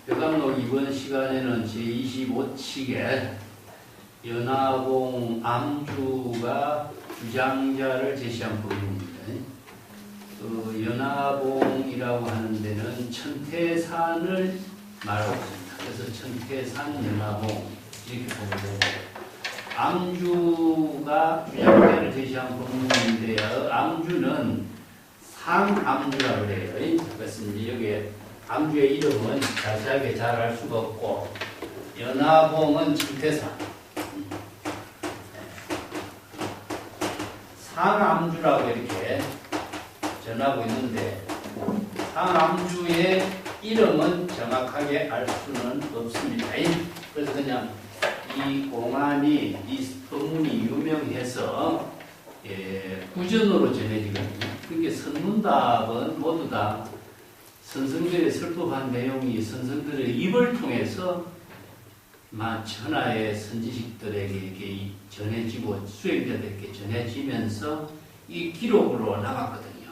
벽암록 이번 시간에는 제25칙에 연화봉 암주가 주장자를 제시한 부분입니다. 연화봉이라고 하는 데는 천태산을 말하고 있습니다. 그래서 천태산 연화봉 이렇게 보면 되고, 암주가 주장자를 제시한 부분인데요. 암주는 상암주라고 그래요. 그래서 여기에 암주의 이름은 자세하게 잘 알 수가 없고, 연화봉은 천태산, 상암주라고 이렇게 전하고 있는데, 상암주의 이름은 정확하게 알 수는 없습니다. 그래서 그냥 이 공안이, 이 법문이 유명해서 구전으로 전해지거든요. 그러니까 선문답은 모두 다 선생들의 설법한 내용이 선생들의 입을 통해서 천하의 선지식들에게 이렇게 전해지고 수행자들에게 전해지면서 이 기록으로 남았거든요.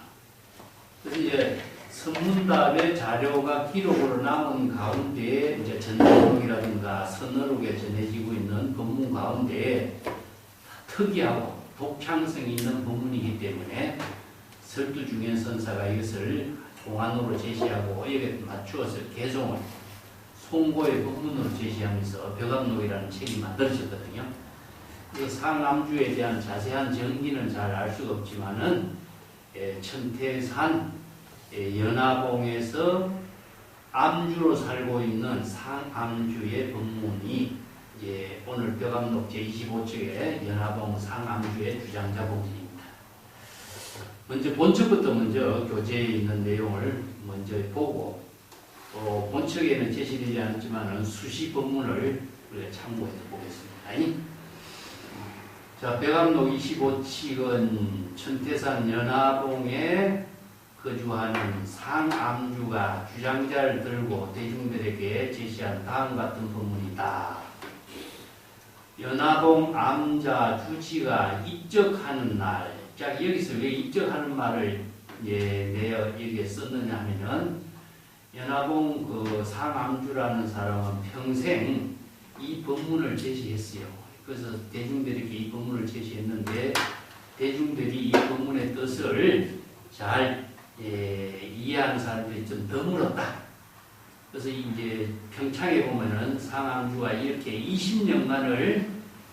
그래서 이제 선문답의 자료가 기록으로 남은 가운데에 이제 전대록이라든가 선어록에 전해지고 있는 법문 가운데에 특이하고 독창성이 있는 법문이기 때문에 설두중현선사가 이것을 공안으로 제시하고 여기에 맞추어서 개송을 송고의 법문으로 제시하면서 벽암록이라는 책이 만들어졌거든요. 그래서 상암주에 대한 자세한 정기는 잘 알 수가 없지만은 천태산 연화봉에서 암주로 살고 있는 상암주의 법문이 이제 오늘 벽암록 제25척의 연화봉 상암주의 주장자 법문입니다. 먼저 본척부터 먼저 교재에 있는 내용을 먼저 보고, 또 본척에는 제시되지 않았지만 수시 법문을 우리가 참고해서 보겠습니다. 자, 벽암록 25칙은 천태산 연화봉에 거주하는 상암주가 주장자를 들고 대중들에게 제시한 다음 같은 법문이다. 연화봉 암자 주지가 입적하는 날. 자, 여기서 왜 입적하는 말을 내어 여기에 썼느냐 하면은, 연화봉 그 상암주라는 사람은 평생 이 법문을 제시했어요. 그래서 대중들에게 이 법문을 제시했는데, 대중들이 이 법문의 뜻을 잘 이해하는 사람들이 좀 드물었다. 그래서 이제 평창에 보면은 상암주가 이렇게 20년간을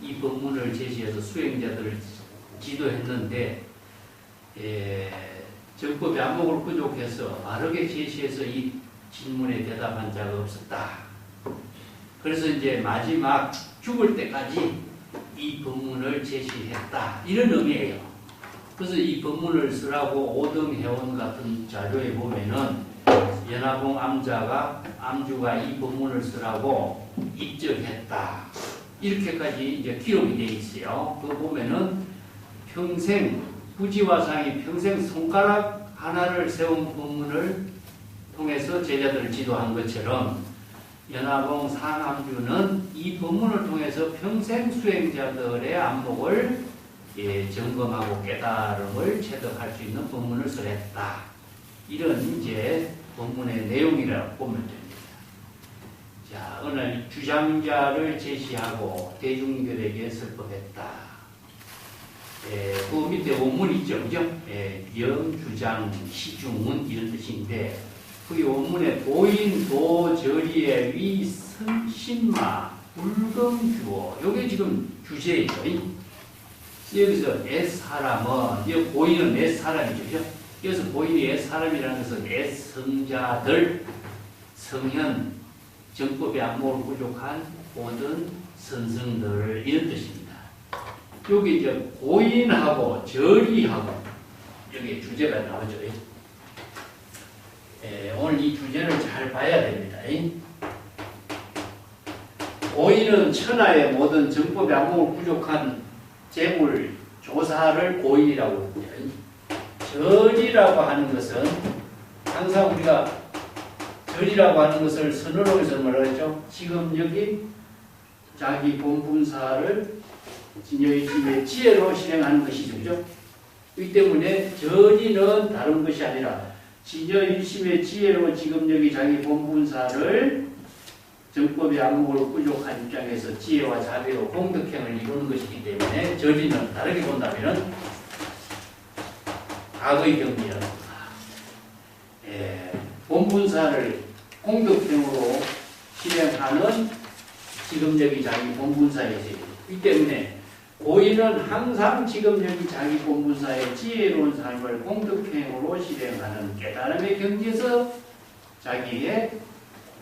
이 법문을 제시해서 수행자들을 지도했는데, 정법이 안목을 부족해서 바르게 제시해서 이 질문에 대답한 자가 없었다. 그래서 이제 마지막 죽을 때까지 이 법문을 제시했다. 이런 의미예요. 그래서 이 법문을 쓰라고 오등해원 같은 자료에 보면은 연화봉 암주가 이 법문을 쓰라고 입적했다. 이렇게까지 이제 기록이 되어 있어요. 그거 보면은 평생 부지화상이 평생 손가락 하나를 세운 법문을 통해서 제자들을 지도한 것처럼, 연화봉 상암주는 이 법문을 통해서 평생 수행자들의 안목을 점검하고 깨달음을 체득할 수 있는 법문을 설했다. 이런 이제 법문의 내용이라고 보면 됩니다. 자, 오늘 주장자를 제시하고 대중들에게 설법했다. 그 밑에 원문 있죠, 그죠? 영주장, 시중은 이런 뜻인데, 그 원문에 도인, 도저리의 위, 신마, 불금주어, 요게 지금 주제예요. 여기서 옛사람은, 이 고인은 옛사람이죠, 그죠? 여기서 고인이 옛사람이라는 것은 옛성자들, 성현, 정법의 안목을 부족한 모든 선성들, 이런 뜻입니다. 여기 이제 고인하고 절이하고 여기 주제가 나오죠. 오늘 이 주제를 잘 봐야 됩니다. 고인은 천하의 모든 정법의 안목을 부족한 재물 조사를 고인이라고 합니다. 절이라고 하는 것은 항상 우리가 절이라고 하는 것을 선어록에서 뭐라고 했죠? 지금 여기 자기 본분사를 진여의심의 지혜로 실행하는 것이죠. 그죠? 이 때문에 절이는 다른 것이 아니라 진여의심의 지혜로 지금 여기 자기 본분사를 정법이 안목으로 부족한 입장에서 지혜와 자비로 공덕행을 이루는 것이기 때문에 절이는 다르게 본다면 과거의 경지는 본분사를 공덕행으로 실행하는 지금적인 자기 본분사의 세계이기 때문에 고인은 항상 지금적인 자기 본분사의 지혜로운 삶을 공덕행으로 실행하는 깨달음의 경지에서 자기의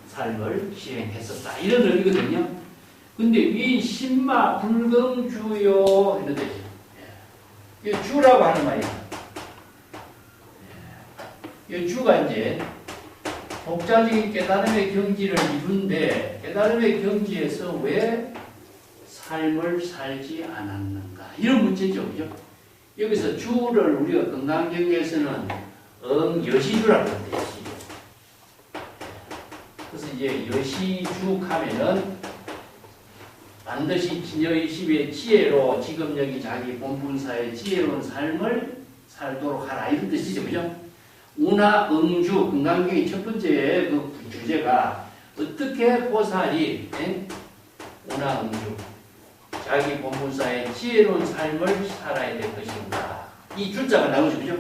삶을 실행했었다. 이런 의미거든요. 근데 위 신마 불금주요 했는데 이 주라고 하는 말이야. 이 주가 이제 독자적인 깨달음의 경지를 이룬데 깨달음의 경지에서 왜 삶을 살지 않았는가? 이런 문제죠. 그죠? 여기서 주를 우리가 건강경에서는 여시주라고 합니다. 여시주. 그래서 이제 여시주 하면은 반드시 진여의십의 지혜로 지금 여기 자기 본분사의 지혜로운 삶을 살도록 하라. 이런 뜻이죠. 그죠? 운하 응주 건강경의 첫 번째 그 주제가 어떻게 보살이 운하 응주 자기 본분사의 지혜로운 삶을 살아야 될 것인가. 이 주자가 나오죠. 그죠?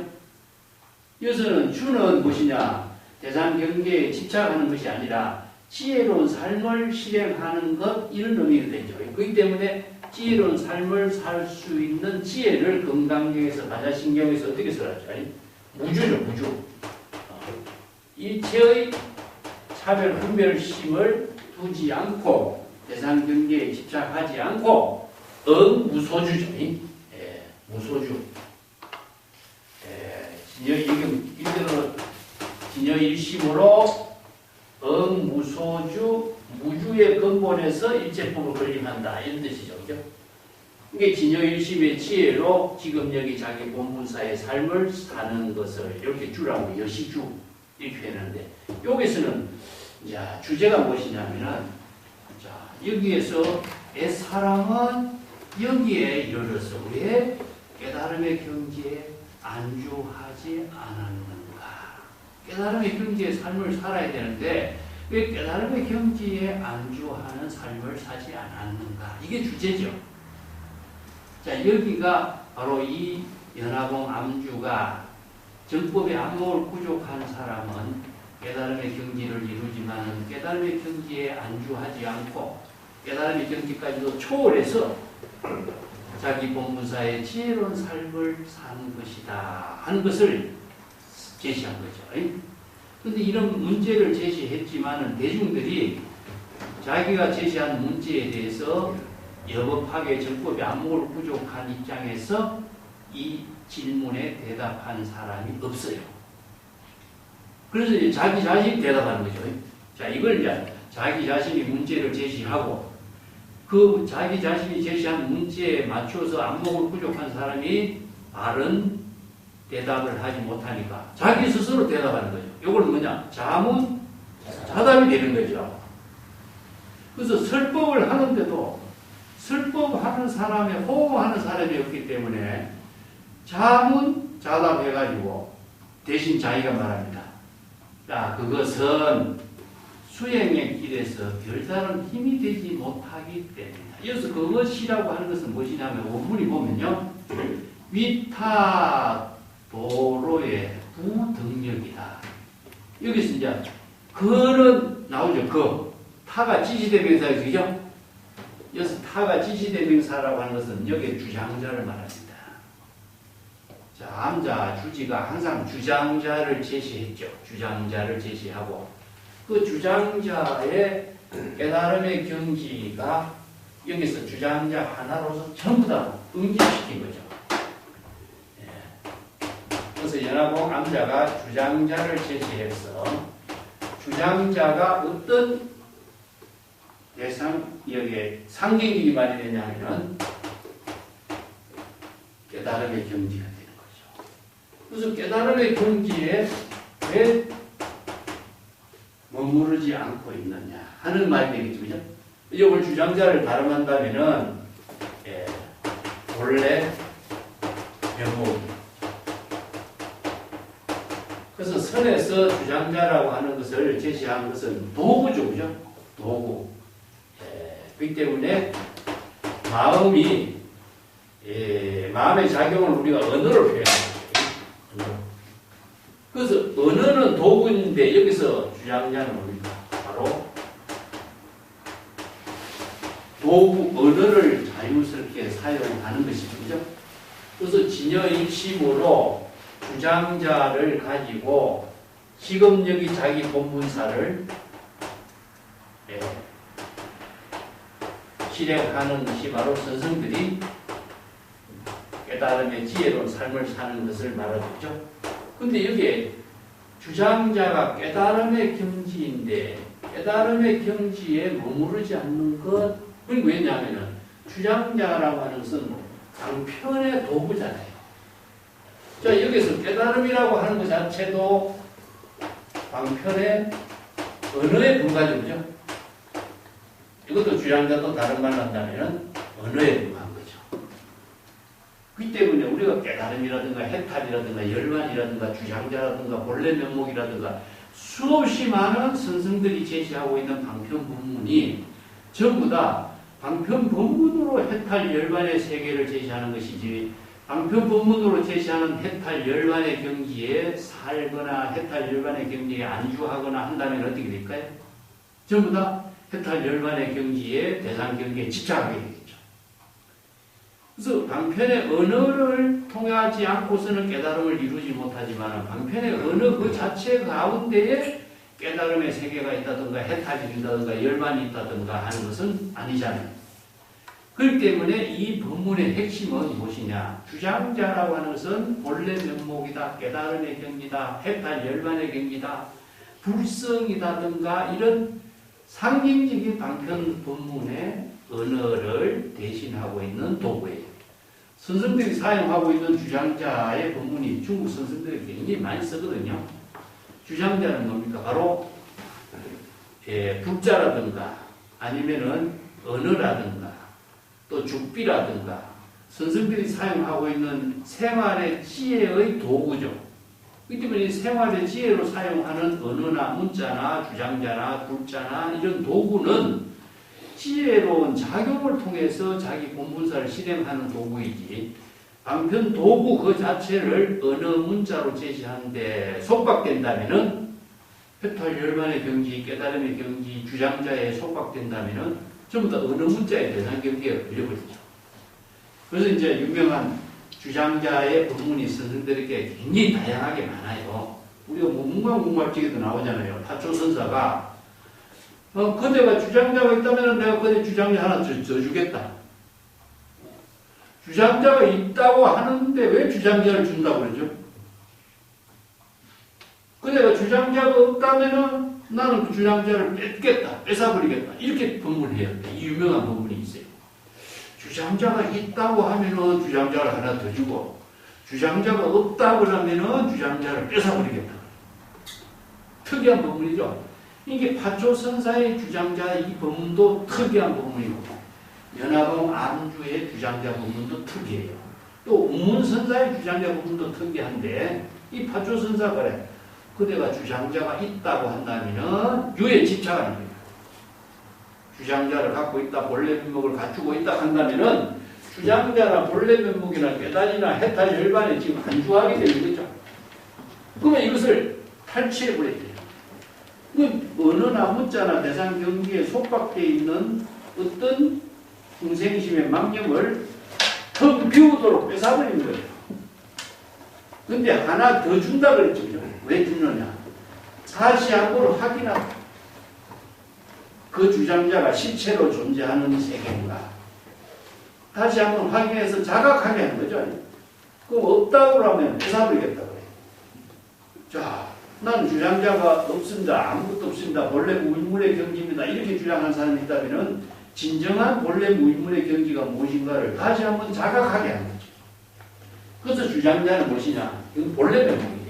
여기서는 주는 무엇이냐? 대상 경계에 집착하는 것이 아니라 지혜로운 삶을 실행하는 것 이런 의미가 되죠. 그렇기 때문에 지혜로운 삶을 살 수 있는 지혜를 건강경에서 반야신경에서 어떻게 설하죠? 무주죠. 무주. 일체의 차별 분별심을 두지 않고 대상 경계에 집착하지 않고 무소주죠. 무소주. 진여일심으로 무소주 무주의 근본에서 일체법을 건립한다. 이런 뜻이죠. 그죠? 이게 진여일심의 지혜로 지금 여기 자기 본분사의 삶을 사는 것을 이렇게 주라고 여시주 이렇게 표현하는데 여기서는 주제가 무엇이냐면은 여기에서 사람은 여기에 이르러서 왜 깨달음의 경지에 안주하지 않았는가? 깨달음의 경지의 삶을 살아야 되는데 왜 깨달음의 경지에 안주하는 삶을 사지 않았는가? 이게 주제죠. 자, 여기가 바로 이 연화봉 암주가 정법의 안목을 부족한 사람은 깨달음의 경지를 이루지만 깨달음의 경지에 안주하지 않고 깨달음의 경지까지도 초월해서 자기 본분사의 지혜로운 삶을 사는 것이다 하는 것을 제시한 거죠. 그런데 이런 문제를 제시했지만 대중들이 자기가 제시한 문제에 대해서 여법하게 정법의 안목을 부족한 입장에서 이 질문에 대답한 사람이 없어요. 그래서 이제 자기 자신이 대답하는 거죠. 자, 이걸 이제 자기 자신이 문제를 제시하고 그 자기 자신이 제시한 문제에 맞춰서 안목을 부족한 사람이 바른 대답을 하지 못하니까 자기 스스로 대답하는 거죠. 이걸 뭐냐? 자문, 자답이 되는 거죠. 그래서 설법을 하는데도 설법하는 사람에 호응하는 사람이 없기 때문에 자문, 자답해가지고 대신 자기가 말합니다. 자, 그것은 수행의 길에서 별다른 힘이 되지 못하기 때문이다. 여기서 그것이라고 하는 것은 무엇이냐면 원문이 보면요. 위타 도로의 부등력이다. 여기서 이제 그는 나오죠. 그 타가 지시대명사에서 그죠? 여기서 타가 지시대명사라고 하는 것은 여기에 주장자를 말합니다. 자, 암자 주지가 항상 주장자를 제시했죠. 주장자를 제시하고 그 주장자의 깨달음의 경지가 여기서 주장자 하나로서 전부 다 응집시킨 거죠. 그래서 연화봉 암자가 주장자를 제시해서 주장자가 어떤 대상 여기에 상징적인 말이 되냐면 깨달음의 경지가 되는 거죠. 그래서 깨달음의 경지에 왜 머무르지 않고 있느냐 하는 말이 되겠죠. 그죠? 이걸 주장자를 발음한다면은 본래 명목. 그래서 선에서 주장자라고 하는 것을 제시한 것은 도구죠. 그죠? 도구. 그렇기 때문에 마음이 마음의 작용을 우리가 언어로 표현합니다. 그래서 언어는 도구인데 여기서 주장자는 뭡니까? 바로 도구, 언어를 자유스럽게 사용하는 것이죠. 그래서 진여일심으로 주장자를 가지고 지금 여기 자기 본문사를 실행하는 것이 바로 선생들이 깨달음의 지혜로운 삶을 사는 것을 말하죠. 근데 여기에 주장자가 깨달음의 경지인데 깨달음의 경지에 머무르지 않는 것, 그리고 왜냐하면 주장자라고 하는 것은 방편의 도구잖아요. 자, 여기서 깨달음이라고 하는 것 자체도 방편의 언어에 불과하죠. 이것도 주장자도 다른 말로 한다면 언어에 불과한 거죠. 그렇기 때문에 우리가 깨달음이라든가 해탈이라든가 열반이라든가 주장자라든가 본래 면목이라든가 수없이 많은 선생들이 제시하고 있는 방편 본문이 전부 다 방편 본문으로 해탈 열반의 세계를 제시하는 것이지 방편 본문으로 제시하는 해탈 열반의 경지에 살거나 해탈 열반의 경지에 안주하거나 한다면 어떻게 될까요? 전부 다 해탈 열반의 경지에 대상 경지에 집착하게 되겠죠. 그래서 방편의 언어를 통하지 않고서는 깨달음을 이루지 못하지만 방편의 언어 그 자체 가운데에 깨달음의 세계가 있다든가 해탈이 있다든가 열반이 있다든가 하는 것은 아니잖아요. 그렇기 때문에 이 본문의 핵심은 무엇이냐? 주장자라고 하는 것은 본래 면목이다, 깨달음의 경지다, 해탈 열반의 경지다, 불성이다든가 이런 상징적인 방편 본문의 언어를 대신하고 있는 도구예요. 선생들이 사용하고 있는 주장자의 본문이 중국 선생들이 굉장히 많이 쓰거든요. 주장자는 뭡니까? 바로 불자라든가 아니면은 언어라든가 또 죽비라든가 선생들이 사용하고 있는 생활의 지혜의 도구죠. 그렇기 때문에 생활의 지혜로 사용하는 언어나 문자나 주장자나 불자나 이런 도구는 지혜로운 작용을 통해서 자기 본분사를 실행하는 도구이지 방편 도구 그 자체를 언어 문자로 제시하는데 속박된다면은 해탈 열반의 경지, 깨달음의 경지, 주장자에 속박된다면은 전부 다 언어 문자의 대상 경지에 걸려버리죠. 그래서 이제 유명한 주장자의 본문이 선생들에게 굉장히 다양하게 많아요. 우리가 문광공말책에도 나오잖아요. 타초선사가 그대가 주장자가 있다면 내가 그대 주장자 하나 더 주겠다. 주장자가 있다고 하는데 왜 주장자를 준다고 그러죠? 그대가 주장자가 없다면 나는 그 주장자를 뺏겠다, 뺏어버리겠다. 이렇게 본문해요. 이 유명한 본문이 있어요. 주장자가 있다고 하면은 주장자를 하나 더 주고, 주장자가 없다고 하면은 주장자를 뺏어버리겠다. 특이한 본문이죠. 이게 파초선사의 주장자 이 본문도 특이한 본문이고, 연화봉 안주의 주장자 본문도 특이해요. 또 운문선사의 주장자 본문도 특이한데, 이 파초선사가 그래. 그대가 주장자가 있다고 한다면은 유에 집착하는 거예요. 주장자를 갖고 있다, 본래 면목을 갖추고 있다 한다면은 주장자나 본래 면목이나 깨달이나 해탈 열반에 지금 안주하게 되는 거죠. 그러면 이것을 탈취해버려야 돼요. 언어나 문자나 대상 경기에 속박되어 있는 어떤 중생심의 망념을 텅 비우도록 뺏어버리는 거예요. 근데 하나 더 준다 그랬죠. 왜 주느냐? 다시 한번 확인하고 그 주장자가 실체로 존재하는 세계인가? 다시 한번 확인해서 자각하게 하는 거죠. 그럼 없다고 하면 뺏어버리겠다 그래요. 자, 나는 주장자가 없습니다. 아무것도 없습니다. 본래 무인물의 경지입니다. 이렇게 주장하는 사람이 있다면 진정한 본래 무인물의 경지가 무엇인가를 다시 한번 자각하게 하는 거죠. 그래서 주장자는 무엇이냐? 이건 본래 면목이에요.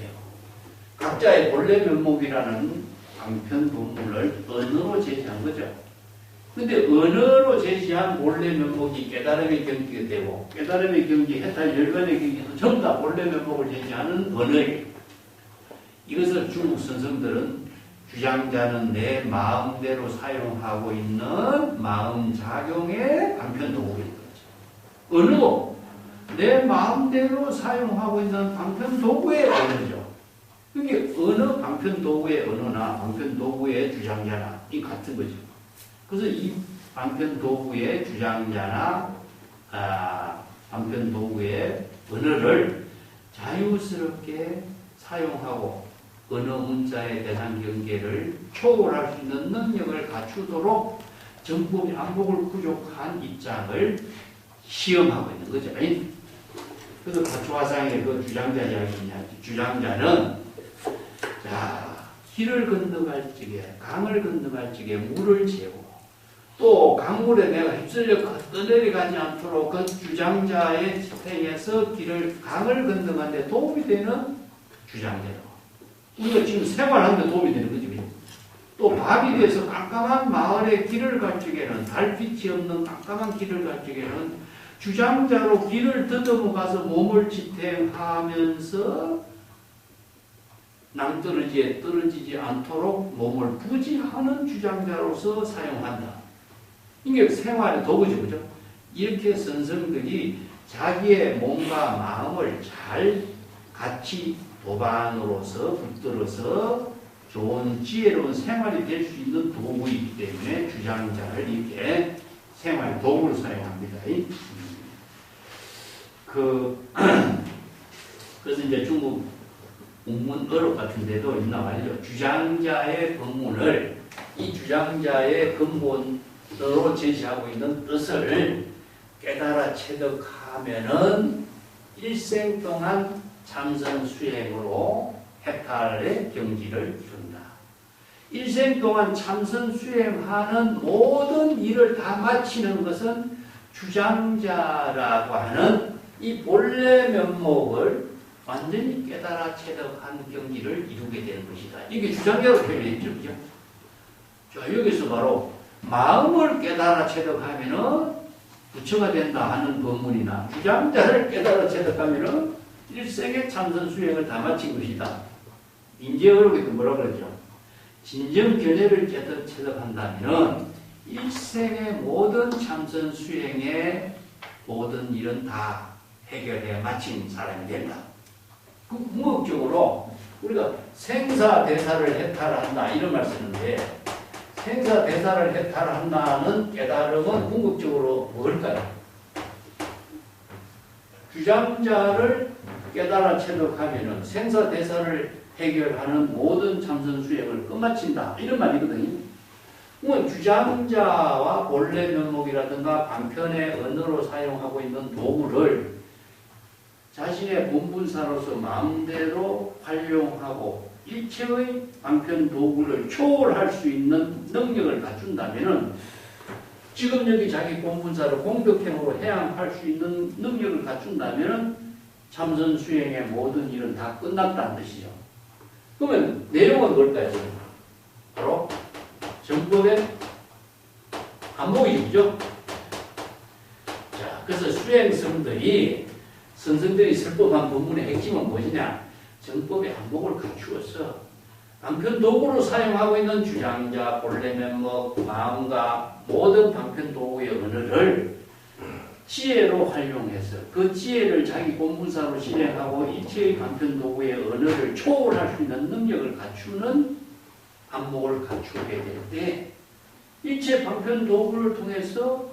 각자의 본래 면목이라는 방편 본문을 언어로 제시한 거죠. 근데 언어로 제시한 본래 면목이 깨달음의 경지가 되고 깨달음의 경지, 해탈 열반의 경지도 전부 다 본래 면목을 제시하는 언어예요. 이것을 중국 선생들은 주장자는 내 마음대로 사용하고 있는 마음작용의 방편도구인 거죠. 언어도 내 마음대로 사용하고 있는 방편도구의 언어죠. 이게 언어, 방편도구의 언어나 방편도구의 주장자나 이 같은 거죠. 그래서 이 방편도구의 주장자나 방편도구의 언어를 자유스럽게 사용하고 언어 문자의 대상 경계를 초월할 수 있는 능력을 갖추도록 정법이 안목을 부족한 입장을 시험하고 있는 거죠. 그래서 가초화상의 그 주장자 이야기냐. 주장자는 자, 길을 건너갈 적에, 강을 건너갈 적에 물을 재고 또 강물에 내가 휩쓸려 떠내려가지 않도록 그 주장자의 집행에서 강을 건너가는 데 도움이 되는 주장자로. 우리가 지금 생활하는 데 도움이 되는 거지. 또 밤이 돼서 깜깜한 마을에 길을 갈 적에는, 달빛이 없는 깜깜한 길을 갈 적에는 주장자로 길을 더듬어 가서 몸을 지탱하면서 낭떠러지에 떨어지지 않도록 몸을 부지하는 주장자로서 사용한다. 이게 생활의 도구죠, 그죠? 이렇게 선생들이 자기의 몸과 마음을 잘 같이 도반으로서 붙들어서 좋은 지혜로운 생활이 될 수 있는 도구이기 때문에 주장자를 이렇게 생활 도구로 사용합니다. 그래서 이제 중국 문문 어록 같은 데도 나와요. 주장자의 법문을 이 주장자의 근본으로 제시하고 있는 뜻을 깨달아 체득하면은 일생 동안 참선 수행으로 해탈의 경지를 이룬다. 일생 동안 참선 수행하는 모든 일을 다 마치는 것은 주장자라고 하는 이 본래 면목을 완전히 깨달아 체득한 경지를 이루게 되는 것이다. 이게 주장자로 표현했죠. 그죠? 자, 여기서 바로 마음을 깨달아 체득하면은 부처가 된다 하는 법문이나 주장자를 깨달아 체득하면은 일생의 참선 수행을 다 마친 것이다. 인재어록에도 뭐라 그러죠? 진정 견해를 체득한다면은 일생의 모든 참선 수행의 모든 일은 다 해결해 마친 사람이 된다. 그 궁극적으로 우리가 생사대사를 해탈한다 이런 말 쓰는데 생사대사를 해탈한다는 깨달음은 궁극적으로 뭘까요? 주장자를 깨달아 체득하면은 생사대사를 해결하는 모든 참선 수행을 끝마친다 이런 말이거든요. 주장자와 본래 면목이라든가 방편의 언어로 사용하고 있는 도구를 자신의 본분사로서 마음대로 활용하고 일체의 방편 도구를 초월할 수 있는 능력을 갖춘다면은 지금 여기 자기 본분사로 공덕행으로 해양할 수 있는 능력을 갖춘다면은 참선 수행의 모든 일은 다 끝났다는 뜻이죠. 그러면 내용은 뭘까요? 바로 정법의 안목이죠. 자, 그래서 수행성들이 선생들이 설법한 법문의 핵심은 무엇이냐? 정법의 안목을 갖추어서 방편 도구로 사용하고 있는 주장자, 본래 면목, 마음과 모든 방편 도구의 언어를 지혜로 활용해서 그 지혜를 자기 본분사로 실행하고 일체의 방편 도구의 언어를 초월할 수 있는 능력을 갖추는 안목을 갖추게 될 때 일체 방편 도구를 통해서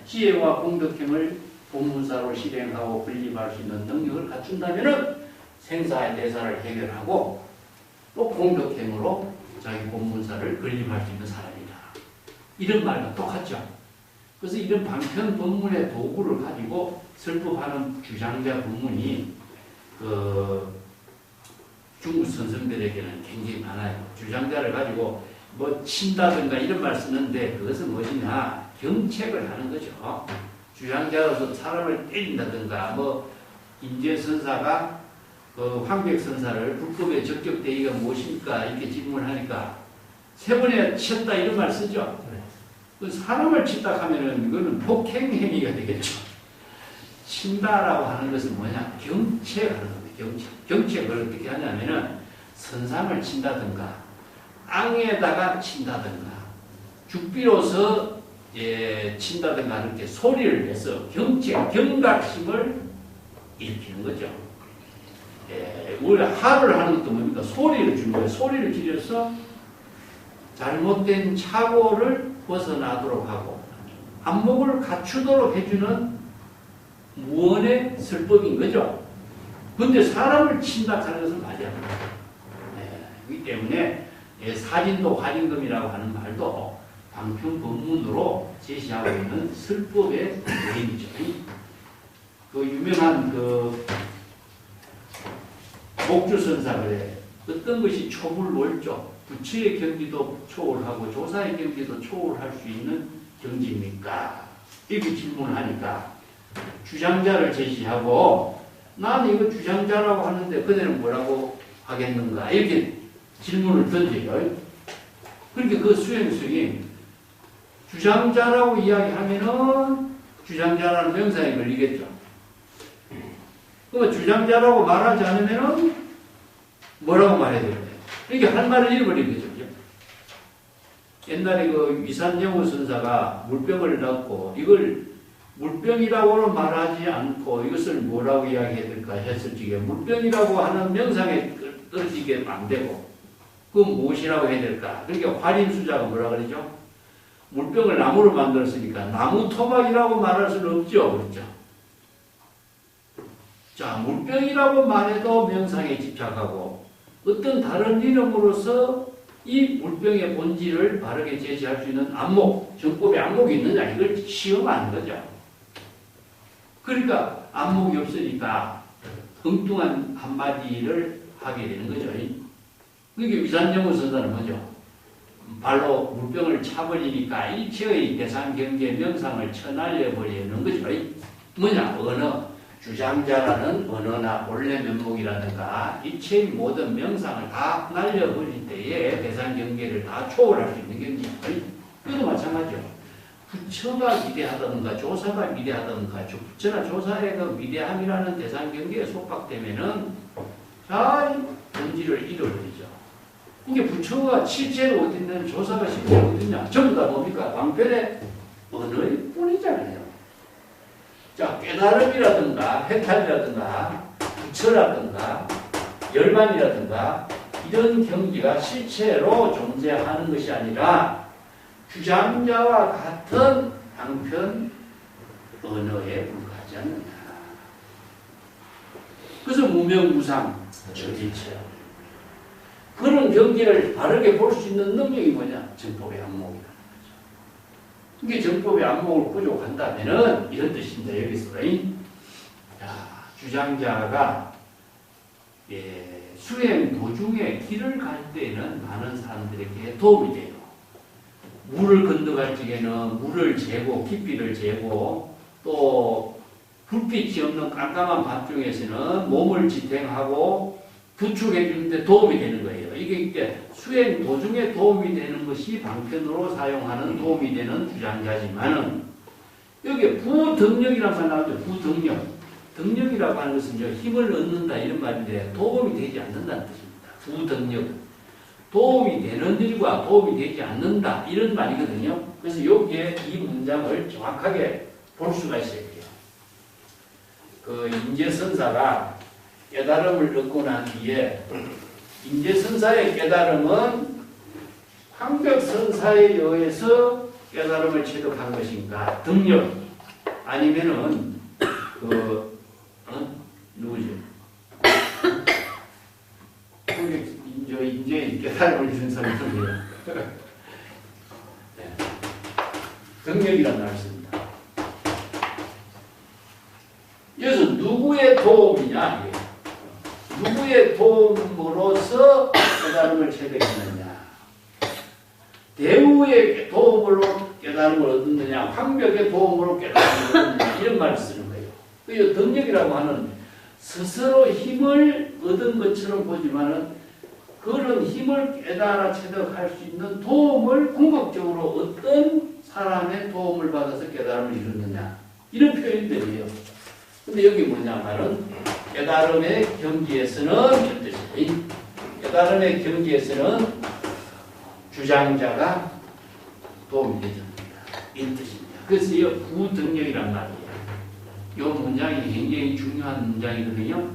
지혜와 공덕행을 본문사로 실행하고 분립할 수 있는 능력을 갖춘다면은 생사의 대사를 해결하고 또 공덕행으로 자기 본문사를 분립할 수 있는 사람이다. 이런 말과 똑같죠. 그래서 이런 방편 법문의 도구를 가지고 설법하는 주장자 법문이 중국 선생들에게는 굉장히 많아요. 주장자를 가지고 뭐 친다든가 이런 말 쓰는데 그것은 무엇이냐? 경책을 하는 거죠. 주장자로서 사람을 때린다든가 뭐 임재선사가 황백선사를 불법에 적격되기가 무엇입니까? 이렇게 질문하니까 세 번에 쳤다 이런 말 쓰죠. 사람을 친다 하면은 이거는 폭행행위가 되겠죠. 친다라고 하는 것은 뭐냐? 경책하는 겁니다. 경책을 어떻게 하냐면은 선상을 친다든가 땅에다가 친다든가 죽비로서 친다든가 이렇게 소리를 내서 경각심을 일으키는 거죠. 우리가 화를 하는 것도 뭡니까? 소리를 주는 거예요. 소리를 지르서 잘못된 착오를 벗어나도록 하고 안목을 갖추도록 해주는 무언의 설법인 거죠. 그런데 사람을 친다 하는 것은 말이 안 돼요. 그렇기 때문에 살인도 활임금이라고 하는 말도 방편 법문으로 제시하고 있는 설법의 원인이죠. 그 유명한 그 목주선사가 어떤 것이 초불월조, 부처의 경지도 초월하고 조사의 경지도 초월할 수 있는 경지입니까? 이렇게 질문을 하니까 주장자를 제시하고 나는 이거 주장자라고 하는데 그대는 뭐라고 하겠는가? 이렇게 질문을 던져요. 그러니까 그 수행성이 주장자라고 이야기하면은 주장자라는 명사에 걸리겠죠. 그 주장자라고 말하지 않으면은 뭐라고 말해야 될까요? 그러니까 할 말을 잃어버린 거죠. 옛날에 그 위산영우 선사가 물병을 넣고 이걸 물병이라고는 말하지 않고 이것을 뭐라고 이야기해야 될까 했을 적에 물병이라고 하는 명상에 떨어지게 안 되고 그건 무엇이라고 해야 될까? 그러니까 활인수자가 뭐라 그러죠? 물병을 나무로 만들었으니까 나무 토막이라고 말할 수는 없죠. 그렇죠? 자, 물병이라고 말해도 명상에 집착하고 어떤 다른 이름으로서 이 물병의 본질을 바르게 제시할 수 있는 안목, 정법의 안목이 있느냐 이걸 시험하는 거죠. 그러니까 안목이 없으니까 엉뚱한 한마디를 하게 되는 거죠. 그게 위산영우 선사는 뭐죠? 발로 물병을 차버리니까 일체의 대상 경계 명상을 쳐날려버리는 거죠. 뭐냐? 언어. 주장자라는 언어나 본래 면목이라든가 이체의 모든 명상을 다 날려버릴 때에 대상 경계를 다 초월할 수 있는 경지. 이것도 마찬가지죠. 부처가 위대하다든가 조사가 위대하다든가 부처나 조사의 그 위대함이라는 대상 경계에 속박되면은 잘 본질을 잃어버리죠. 이게 부처가 실제로 어디 있는 조사가 실제로 어디 있냐? 전부 다 뭡니까? 방편의 언어일 뿐이잖아요. 자, 깨달음이라든가 해탈이라든가 부처라든가 열반이라든가 이런 경지가 실체로 존재하는 것이 아니라 주장자와 같은 방편 언어에 불과하지 않느냐. 그래서 무명무상 저지체요. 그런 경지를 바르게 볼 수 있는 능력이 뭐냐? 정법의 안목이라는 거죠. 이게 정법의 안목을 부족한다면은 이런 뜻입니다. 여기서. 자, 주장자가 수행 도중에 길을 갈 때에는 많은 사람들에게 도움이 돼요. 물을 건너갈 적에는 물을 재고 깊이를 재고 또 불빛이 없는 깜깜한 밤중에서는 몸을 지탱하고 부축해 주는데 도움이 되는 거예요. 이게 수행 도중에 도움이 되는 것이 방편으로 사용하는 도움이 되는 주장자지만은 여기에 부덕력이라는 말 나오죠. 부덕력. 덕력이라고 하는 것은 힘을 얻는다 이런 말인데 도움이 되지 않는다는 뜻입니다. 부덕력. 도움이 되는 일과 도움이 되지 않는다 이런 말이거든요. 그래서 여기에 이 문장을 정확하게 볼 수가 있어요. 그 인재선사가 깨달음을 얻고 난 뒤에 인재선사의 깨달음은 황벽선사에 의해서 깨달음을 체득한 것인가? 덕력 아니면은 누구죠? 인재 깨달음을 준 사람이 누구예요? 네. 덕력이란 말을 씁니다. 여기서 누구의 도움이냐? 이게. 누구의 도움으로서 깨달음을 체득했느냐? 대우의 도움으로 깨달음을 얻느냐? 황벽의 도움으로 깨달음을 얻느냐? 이런 말을 쓰는 거예요. 그 덕력이라고 하는 스스로 힘을 얻은 것처럼 보지만은 그런 힘을 깨달아 체득할 수 있는 도움을 궁극적으로 어떤 사람의 도움을 받아서 깨달음을 이루느냐? 이런 표현들이에요. 근데 여기 뭐냐면은 깨달음의 경지에서는 이런 뜻이에요. 깨달음의 경지에서는 주장자가 도움이 되지 않는다. 이 뜻입니다. 그래서 이 부등력이란 말이에요. 이 문장이 굉장히 중요한 문장이거든요.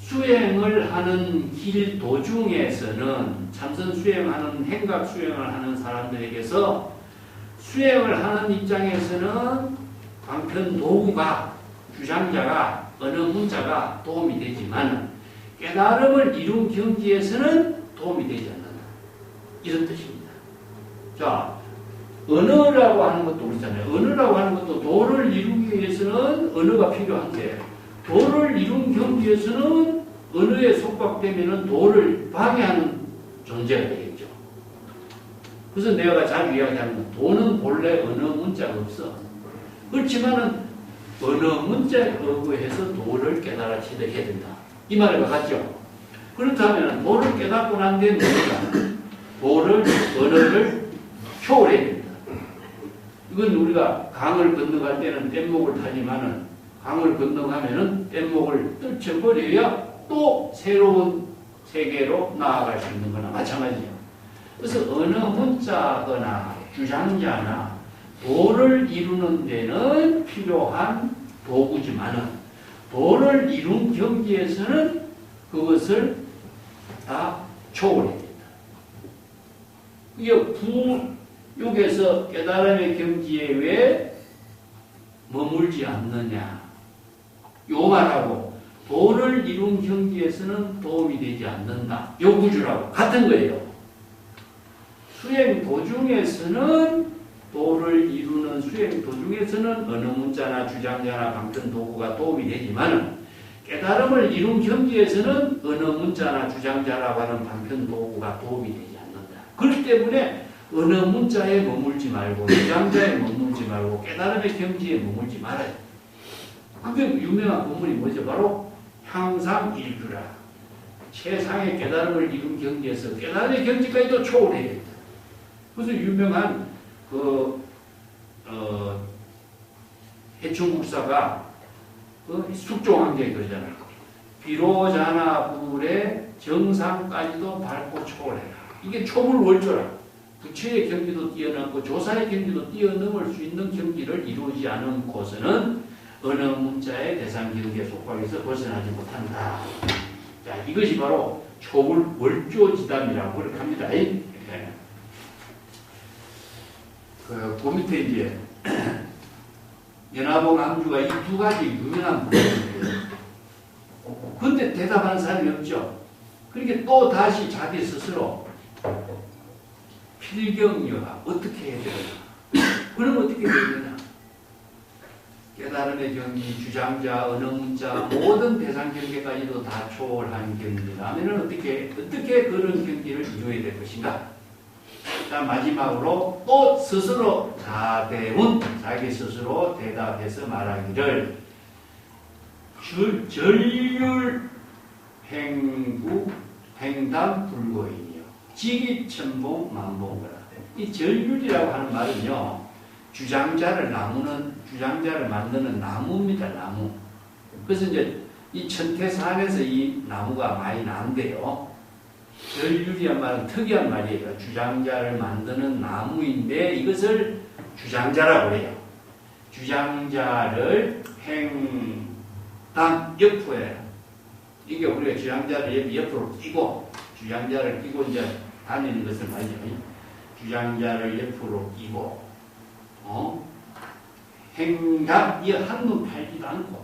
수행을 하는 길 도중에서는 참선 수행하는 행각 수행을 하는 사람들에게서 수행을 하는 입장에서는 방편 도구가 주장자가 어느 문자가 도움이 되지만 깨달음을 이룬 경지에서는 도움이 되지 않는다. 이런 뜻입니다. 자, 언어라고 하는 것도 그렇잖아요. 언어라고 하는 것도 도를 이루기 위해서는 언어가 필요한데 도를 이룬 경지에서는 언어에 속박되면 도를 방해하는 존재가 되겠죠. 그래서 내가 자주 이야기하는 건 도는 본래 언어 문자가 없어. 그렇지만은 언어 문자에 의거해서 도를 깨달아치게 해야 된다. 이 말과 같죠? 그렇다면 도를 깨닫고 난 뒤에 우리가 언어를 초월해야 된다. 이건 우리가 강을 건너갈 때는 뗏목을 타지만은 강을 건너가면은 뗏목을 떨쳐버려야 또 새로운 세계로 나아갈 수 있는 거나 마찬가지예요. 그래서 어느 문자거나 주장자나 도를 이루는 데는 필요한 도구지만은 도를 이룬 경지에서는 그것을 다 초월해야 된다. 이게 여기에서 깨달음의 경지에 왜 머물지 않느냐. 요 말하고 도를 이룬 경지에서는 도움이 되지 않는다. 요 구주라고 같은 거예요. 수행 도중에서는 도를 이루는 수행 도중에서는 어느 문자나 주장자나 방편 도구가 도움이 되지만 깨달음을 이룬 경지에서는 어느 문자나 주장자라고 하는 방편 도구가 도움이 되지 않는다. 그렇기 때문에 어느 문자에 머물지 말고 주장자에 머물지 말고 깨달음의 경지에 머물지 말아요. 그게 유명한 본문이 뭐죠? 바로 향상일규라. 최상의 깨달음을 이룬 경지에서 깨달음의 경지까지도 초월해야 된다. 그래서 유명한 해충국사가 숙종한게 그러잖아요. 비로자나 불의 정상까지도 밟고 초월해라. 이게 초불월조라. 부처의 경지도 뛰어넘고 조사의 경지도 뛰어넘을 수 있는 경지를 이루지 않은 곳은 어느 문자의 대상 경지의 속박에서 벗어나지 못한다. 자, 이것이 바로 초불월조지담이라고 그렇게 합니다. 그 밑에 이제 연화봉 암주가 이 두 가지 유명한 부분인데요. 근데 대답하는 사람이 없죠. 그렇게 또 다시 자기 스스로 필경유하 어떻게 해야 되나? 그럼 어떻게 해야 되냐? 깨달음의 경지, 주장자, 언어문자 모든 대상 경계까지도 다 초월한 경지라면 어떻게 그런 경지를 이루어야 될 것인가? 자, 마지막으로 또 스스로 자대운 자기 스스로 대답해서 말하기를 전율 행구 행담 불고이며 지기천봉 만봉거라. 이 전율이라고 하는 말은요, 주장자를 만드는 나무입니다. 나무. 그래서 이제 이 천태산에서 이 나무가 많이 나는데요. 전율이란 말은 특이한 말이에요. 주장자를 만드는 나무인데 이것을 주장자라고 해요. 주장자를 행담 옆에 이게 우리가 주장자를 옆으로 끼고 주장자를 끼고 이제 다니는 것을 말이죠. 주장자를 옆으로 끼고 행담 이 한눈 팔지도 않고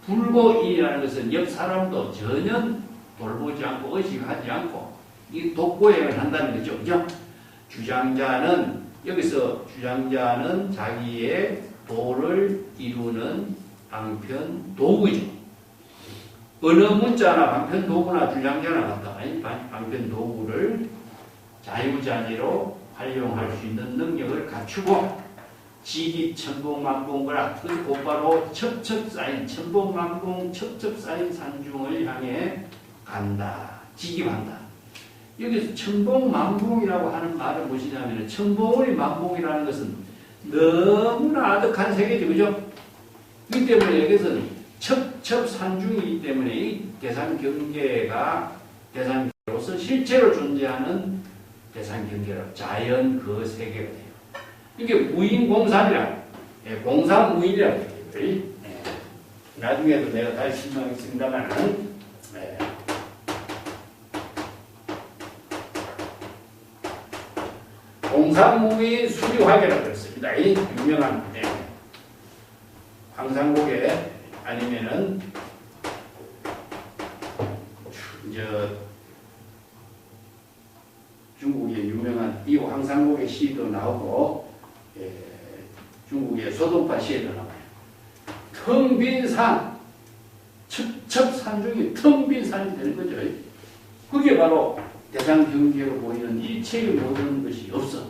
불고이라는 것은 옆 사람도 전혀 돌보지 않고 의식하지 않고 이 독고행을 한다는 거죠. 그죠? 여기서 주장자는 자기의 도를 이루는 방편 도구죠. 어느 문자나 방편 도구나 주장자나 같다. 방편 도구를 자유자재로 활용할 수 있는 능력을 갖추고 지기천봉만봉거라. 그 곧바로 첩첩 쌓인 천봉만봉 첩첩 쌓인 산중을 향해 간다. 지기한다. 여기서 천봉만봉이라고 하는 말은 무엇이냐면 천봉의 만봉이라는 것은 너무나 아득한 세계죠. 그죠? 이 때문에 여기서는 첩첩 산중이기 때문에 이 대상 경계가 대상으로서 실제로 존재하는 대상 경계로 자연 그 세계가 돼요. 이게 무인공산이라, 공산무인이라고 해요. 나중에도 내가 다시 설명하겠습니다만, 공산무인 수리화계라고 그랬습니다. 유명한 황산곡에 아니면은 중국의 유명한 이 황산곡의 시도 나오고 중국의 소동파 시에도 나와요. 텅 빈 산, 첩첩산 중에 텅 빈 산이 되는 거죠. 그게 바로 대상 경계로 보이는 일체의 모든 것이 없어.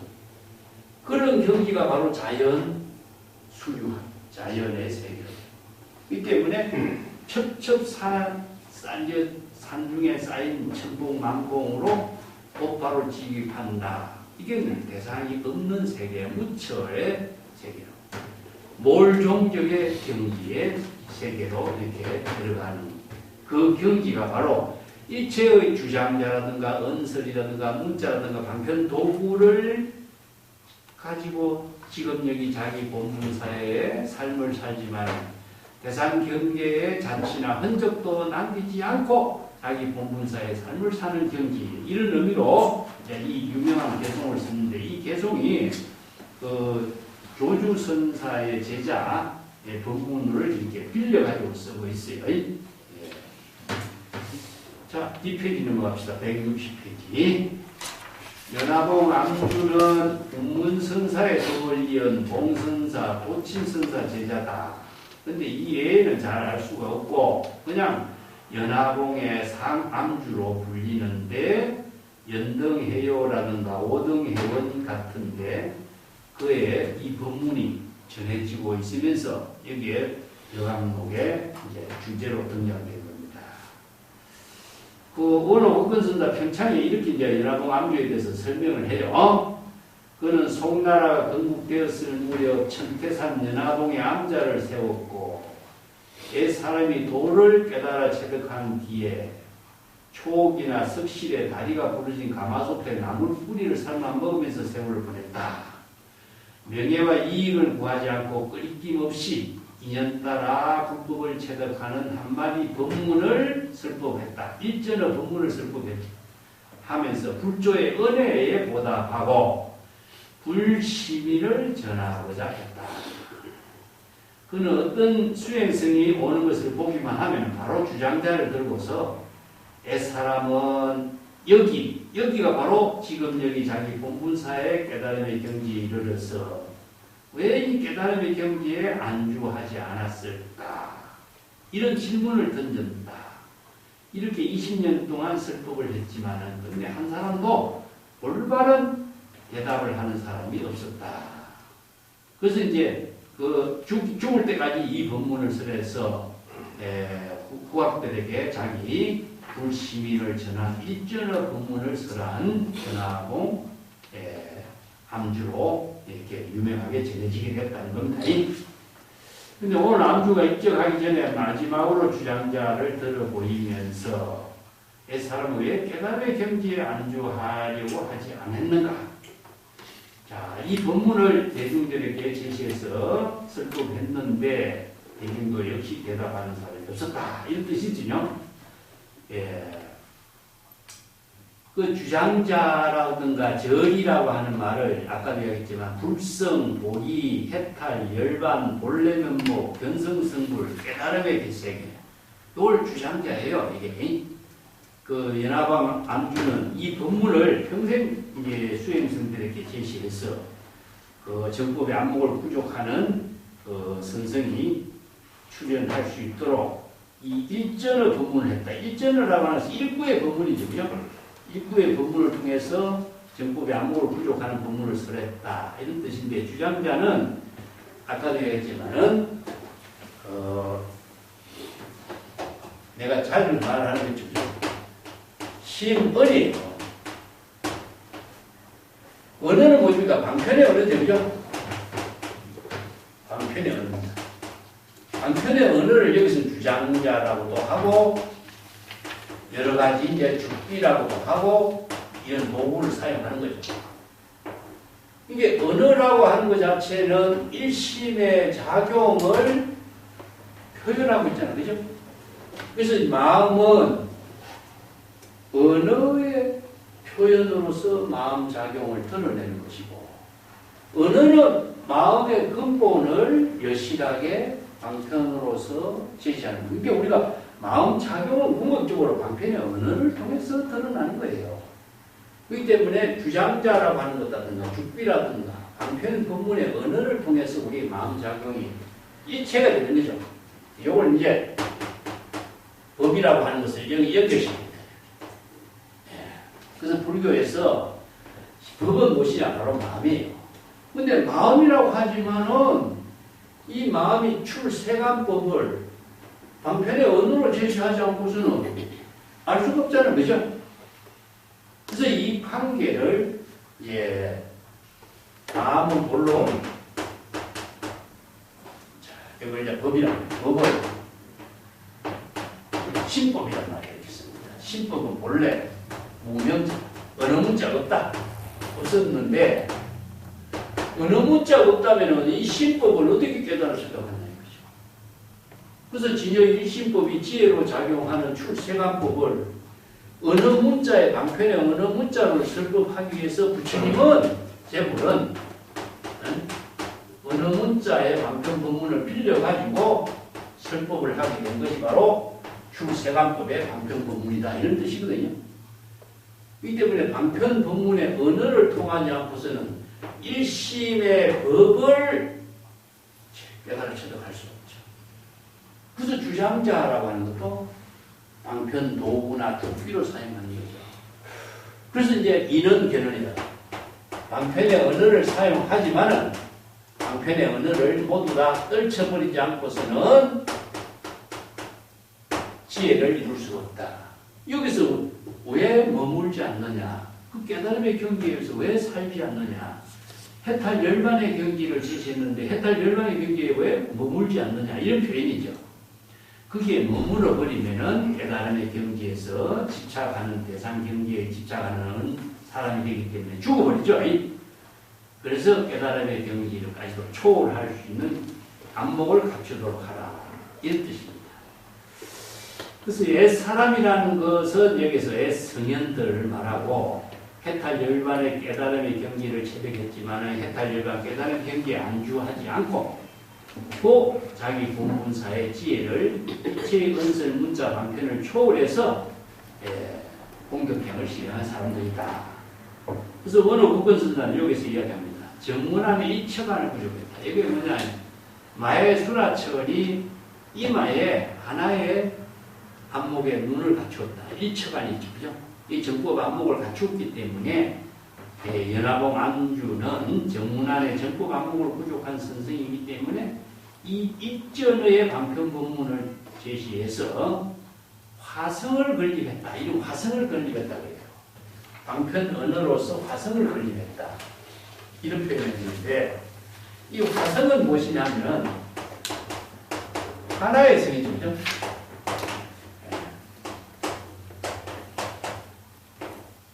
그런 경지가 바로 자연 수유한 자연의 세계입니다. 이 때문에 첩첩산 중에 쌓인 천봉만봉으로 곧바로 지휘한다. 이게 대상이 없는 세계, 무처의 세계로. 몰종적의 경지의 세계로 이렇게 들어가는 그 경지가 바로 일체의 주장자라든가 언설이라든가 문자라든가 방편 도구를 가지고 지금 여기 자기 본분사의 삶을 살지만 대상 경계의 잔치나 흔적도 남기지 않고 자기 본분사의 삶을 사는 경지, 이런 의미로 이 유명한 개송을 쓰는데, 이 개송이 그 조주선사의 제자 본문을 이렇게 빌려가지고 쓰고 있어요. 자, 뒷페이지 넘어갑시다. 160페이지. 연화봉 암주는 국문선사의 법을 이은 봉선사, 도친선사 제자다. 근데 이 예에는 잘 알 수가 없고 그냥 연화봉의 상암주로 불리는데 연등해요라든가 오등해원 같은데 그에 이 법문이 전해지고 있으면서 여기에 여강록의 이제 주제로 등장된 겁니다. 그 원호 국건선사 평창에 이렇게 이제 연화봉 암주에 대해서 설명을 해요. 그는 송나라가 건국되었을 무렵 천태산 연화봉에 암자를 세웠고 사람이 도를 깨달아 체득한 뒤에 초옥이나 석실에 다리가 부러진 가마솥에 나물 뿌리를 삶아 먹으면서 세월을 보냈다. 명예와 이익을 구하지 않고 끊김 없이 인연 따라 불법을 체득하는 한마디 법문을 설법했다. 일전의 법문을 설법하면서 불조의 은혜에 보답하고 불시민을 전하고자 했다. 그는 어떤 수행성이 오는 것을 보기만 하면 바로 주장자를 들고서 사람은 여기가 바로 지금 여기 자기 본분사의 깨달음의 경지에 이르러서 왜 이 깨달음의 경지에 안주하지 않았을까? 이런 질문을 던졌다. 이렇게 20년 동안 설법을 했지만은 근데 한 사람도 올바른 대답을 하는 사람이 없었다. 그래서 이제 죽을 때까지 이 법문을 설해서 후학들에게 자기 불시민을 전한 일전의 법문을 설한 연화봉 암주로 이렇게 유명하게 전해지게 됐다는 겁니다. 근데 오늘 암주가 입적하기 전에 마지막으로 주장자를 들어보이면서 이 사람은 왜 깨달음의 경지에 안주하려고 하지 않았는가? 자, 이 법문을 대중들에게 제시해서 설법했는데 대중도 역시 대답하는 사람이 없었다. 이런 뜻이지요. 그 주장자라든가 절이라고 하는 말을 아까도 얘기했지만 불성, 보기, 해탈, 열반, 본래면목, 변성성불, 깨달음의 개세계 이걸 주장자예요. 이게 그 연화봉 암주는 이 법문을 평생 이제 수행성들에게 제시해서 그 정법의 안목을 부족하는 그 선성이 출연할 수 있도록 이 일전의 법문을 했다. 일전이라고 하는 것은 일부의 법문이죠. 일부의 법문을 통해서 정법의 안목을 부족하는 법문을 설했다. 이런 뜻인데 주장자는 아까도 얘기했지만은 내가 자주 말하는 거죠. 심언이에요. 언어는 뭡니까? 방편의 언어죠. 그죠? 방편의 언어입니다. 방편의 언어를 여기서 주장자라고도 하고 여러 가지 이제 죽비라고도 하고 이런 도구를 사용하는 거죠. 이게 언어라고 하는 것 자체는 일심의 작용을 표현하고 있잖아요. 그죠? 그래서 마음은 언어의 표현으로서 마음 작용을 드러내는 것이고, 언어는 마음의 근본을 여실하게 방편으로서 제시하는 거예요. 그러니까 우리가 마음 작용은 궁극적으로 방편의 언어를 통해서 드러나는 거예요. 그렇기 때문에 주장자라고 하는 것이라든가 죽비라든가 방편 본문의 언어를 통해서 우리 마음 작용이 일체가 되는 거죠. 이걸 이제 법이라고 하는 것을 여기 연결시킵니다. 그래서 불교에서 법은 무엇이냐? 바로 마음이에요. 근데 마음이라고 하지만은 이 마음이 출세간법을 방편의 언어로 제시하지 않고서는 알 수가 없잖아요. 그죠? 그래서 이 관계를, 마음은 물론, 자, 이걸 이제 법이라고 해요. 법을 신법이란 말이 있습니다. 신법은 본래 무명자, 언어 문자가 없다. 없었는데, 언어 문자가 없다면 이 신법을 어떻게 깨달을 수가 없나요? 그래서 진여의 신법이 지혜로 작용하는 출세간법을 언어 문자의 방편의 언어 문자로 설법하기 위해서 부처님은 제불은 언어 문자의 방편 본문을 빌려가지고 설법을 하게 된 것이 바로 출세간법의 방편 본문이다. 이런 뜻이거든요. 이 때문에 방편 본문의 언어를 통하지 않고서는 일심의 법을 깨달아 체득할 수 없죠. 그래서 주장자라고 하는 것도 방편 도구나 도피로 사용하는 거죠. 그래서 이제 이는 견언이다. 방편의 언어를 사용하지만은 방편의 언어를 모두 다 떨쳐버리지 않고서는 지혜를 이룰 수가 없다. 여기서 왜 머물지 않느냐? 그 깨달음의 경지에서 왜 살지 않느냐? 해탈 열반의 경지를 제시했는데 해탈 열반의 경지에 왜 머물지 않느냐? 이런 표현이죠. 거기에 머물러 버리면은 깨달음의 경지에서 집착하는 대상 경지에 집착하는 사람이 되기 때문에 죽어버리죠. 그래서 깨달음의 경지까지도 초월할 수 있는 안목을 갖추도록 하라. 이런 뜻입니다. 그래서 옛 사람이라는 것은 여기서 옛 성현들을 말하고 해탈 열반의 깨달음의 경지를 체득했지만 해탈 열반 깨달음의 경지에 안주하지 않고 또 자기 본분사의 지혜를 이체의 은설 문자 방편을 초월해서 공격행을 실행한 사람들이다. 그래서 어느 국건선사는 여기서 이야기합니다. 정문함의 이처간을 부족했다. 이게 뭐냐? 마의 수라철이 이마에 하나의 안목에 눈을 갖추었다. 이처간이 있죠. 그죠? 이 정법 안목을 갖추었기 때문에 연화봉 안주는 정문안의 정법 안목으로 부족한 선생이기 때문에 이 입전의 방편 본문을 제시해서 화성을 건립했다. 이런 화성을 건립했다고 해요. 방편 언어로서 화성을 건립했다. 이런 표현이 있는데 이 화성은 무엇이냐면 하나의 성이죠. 그죠?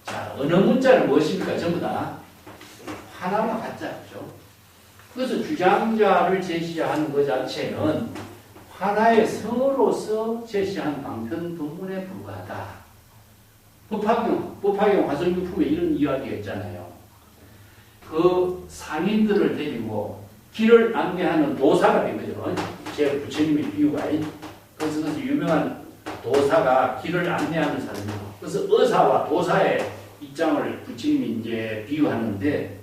자, 언어 문자는 무엇입니까? 전부 다 하나와 같자죠. 그래서 주장자를 제시하는 것 자체는 하나의 성으로서 제시한 방편 본문에 불과하다. 법화경 화성유품에 이런 이야기가 있잖아요. 그 상인들을 데리고 길을 안내하는 도사가 된 거죠. 제 부처님의 비유가. 그래서 유명한 도사가 길을 안내하는 사람이고, 그래서 의사와 도사의 입장을 부처님이 이제 비유하는데,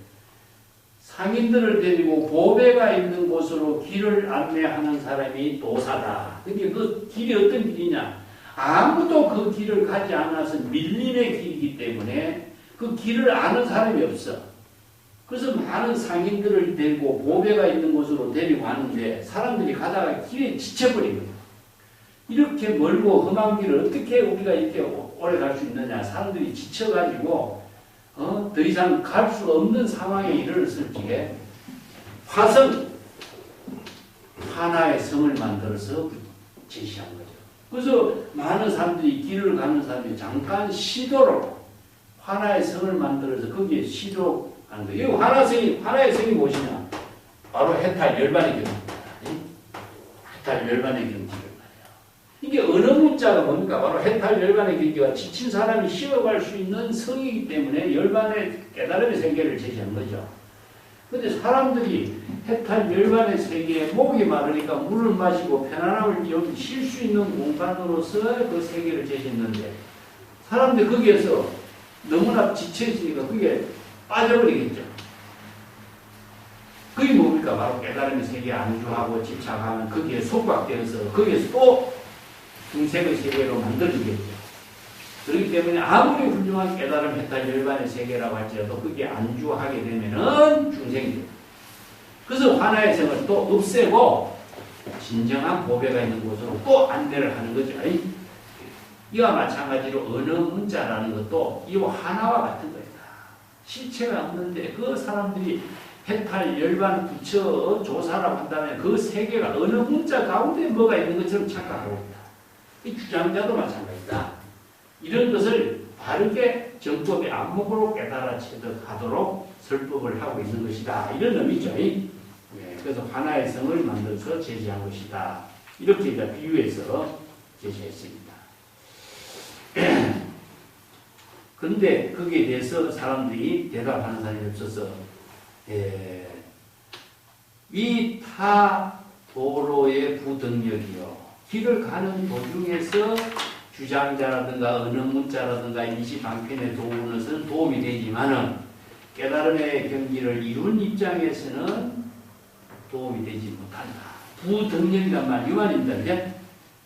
상인들을 데리고 보배가 있는 곳으로 길을 안내하는 사람이 도사다. 근데 그 길이 어떤 길이냐? 아무도 그 길을 가지 않아서 밀림의 길이기 때문에 그 길을 아는 사람이 없어. 그래서 많은 상인들을 데리고 보배가 있는 곳으로 데리고 가는데 사람들이 가다가 길에 지쳐버린 거예요. 이렇게 멀고 험한 길을 어떻게 우리가 이렇게 오래 갈 수 있느냐? 사람들이 지쳐가지고 더 이상 갈 수 없는 상황에 이르렀을 적에 화성, 하나의 성을 만들어서 제시한 거죠. 그래서 많은 사람들이 길을 가는 사람들이 잠깐 쉬도록 하나의 성을 만들어서 거기에 시도하는 거예요. 이 하나의 성이 무엇이냐? 바로 해탈 열반의 경지입니다. 해탈 열반의 경지를 말이야. 이게 어느 문자가 뭡니까? 바로 해탈 열반의 경지가 지친 사람이 쉬어갈 수 있는 성이기 때문에 열반의 깨달음의 세계를 제시한 거죠. 근데 사람들이 해탈 열반의 세계에 목이 마르니까 물을 마시고 편안함을 여기 쉴 수 있는 공간으로서 그 세계를 제시했는데 사람들이 거기에서 너무나 지쳐있으니까 그게 빠져버리겠죠. 그게 뭡니까? 바로 깨달음의 세계에 안주하고 집착하면 거기에 속박되어서 거기에서 또 중생의 세계로 만들어지겠죠. 그렇기 때문에 아무리 훌륭한 깨달음 해탈 열반의 세계라고 할지라도 거기에 안주하게 되면은 중생이 돼요. 그래서 하나의 성을 또 없애고 진정한 보배가 있는 곳으로 또 안내를 하는 거죠. 이와 마찬가지로 어느 문자라는 것도 이와 하나와 같은 거예요. 실체가 없는데 그 사람들이 해탈 열반 부처 조사라고 한다면 그 세계가 어느 문자 가운데 뭐가 있는 것처럼 착각하고 있다. 이 주장자도 마찬가지다. 이런 것을 바르게 정법의 안목으로 깨달아 체득하도록 설법을 하고 있는 것이다. 이런 의미죠. 그래서 하나의 성을 만들어서 제시한 것이다. 이렇게 비유해서 제시했습니다. 그런데 거기에 대해서 사람들이 대답하는 사람이 없어서 위타 도로의 부등력이요. 길을 가는 도중에서 주장자라든가 어느 문자라든가 일시방편의 도우는 도움이 되지만은 깨달음의 경지를 이룬 입장에서는 도움이 되지 못한다. 부등력이란 말, 이 말입니다. 그죠?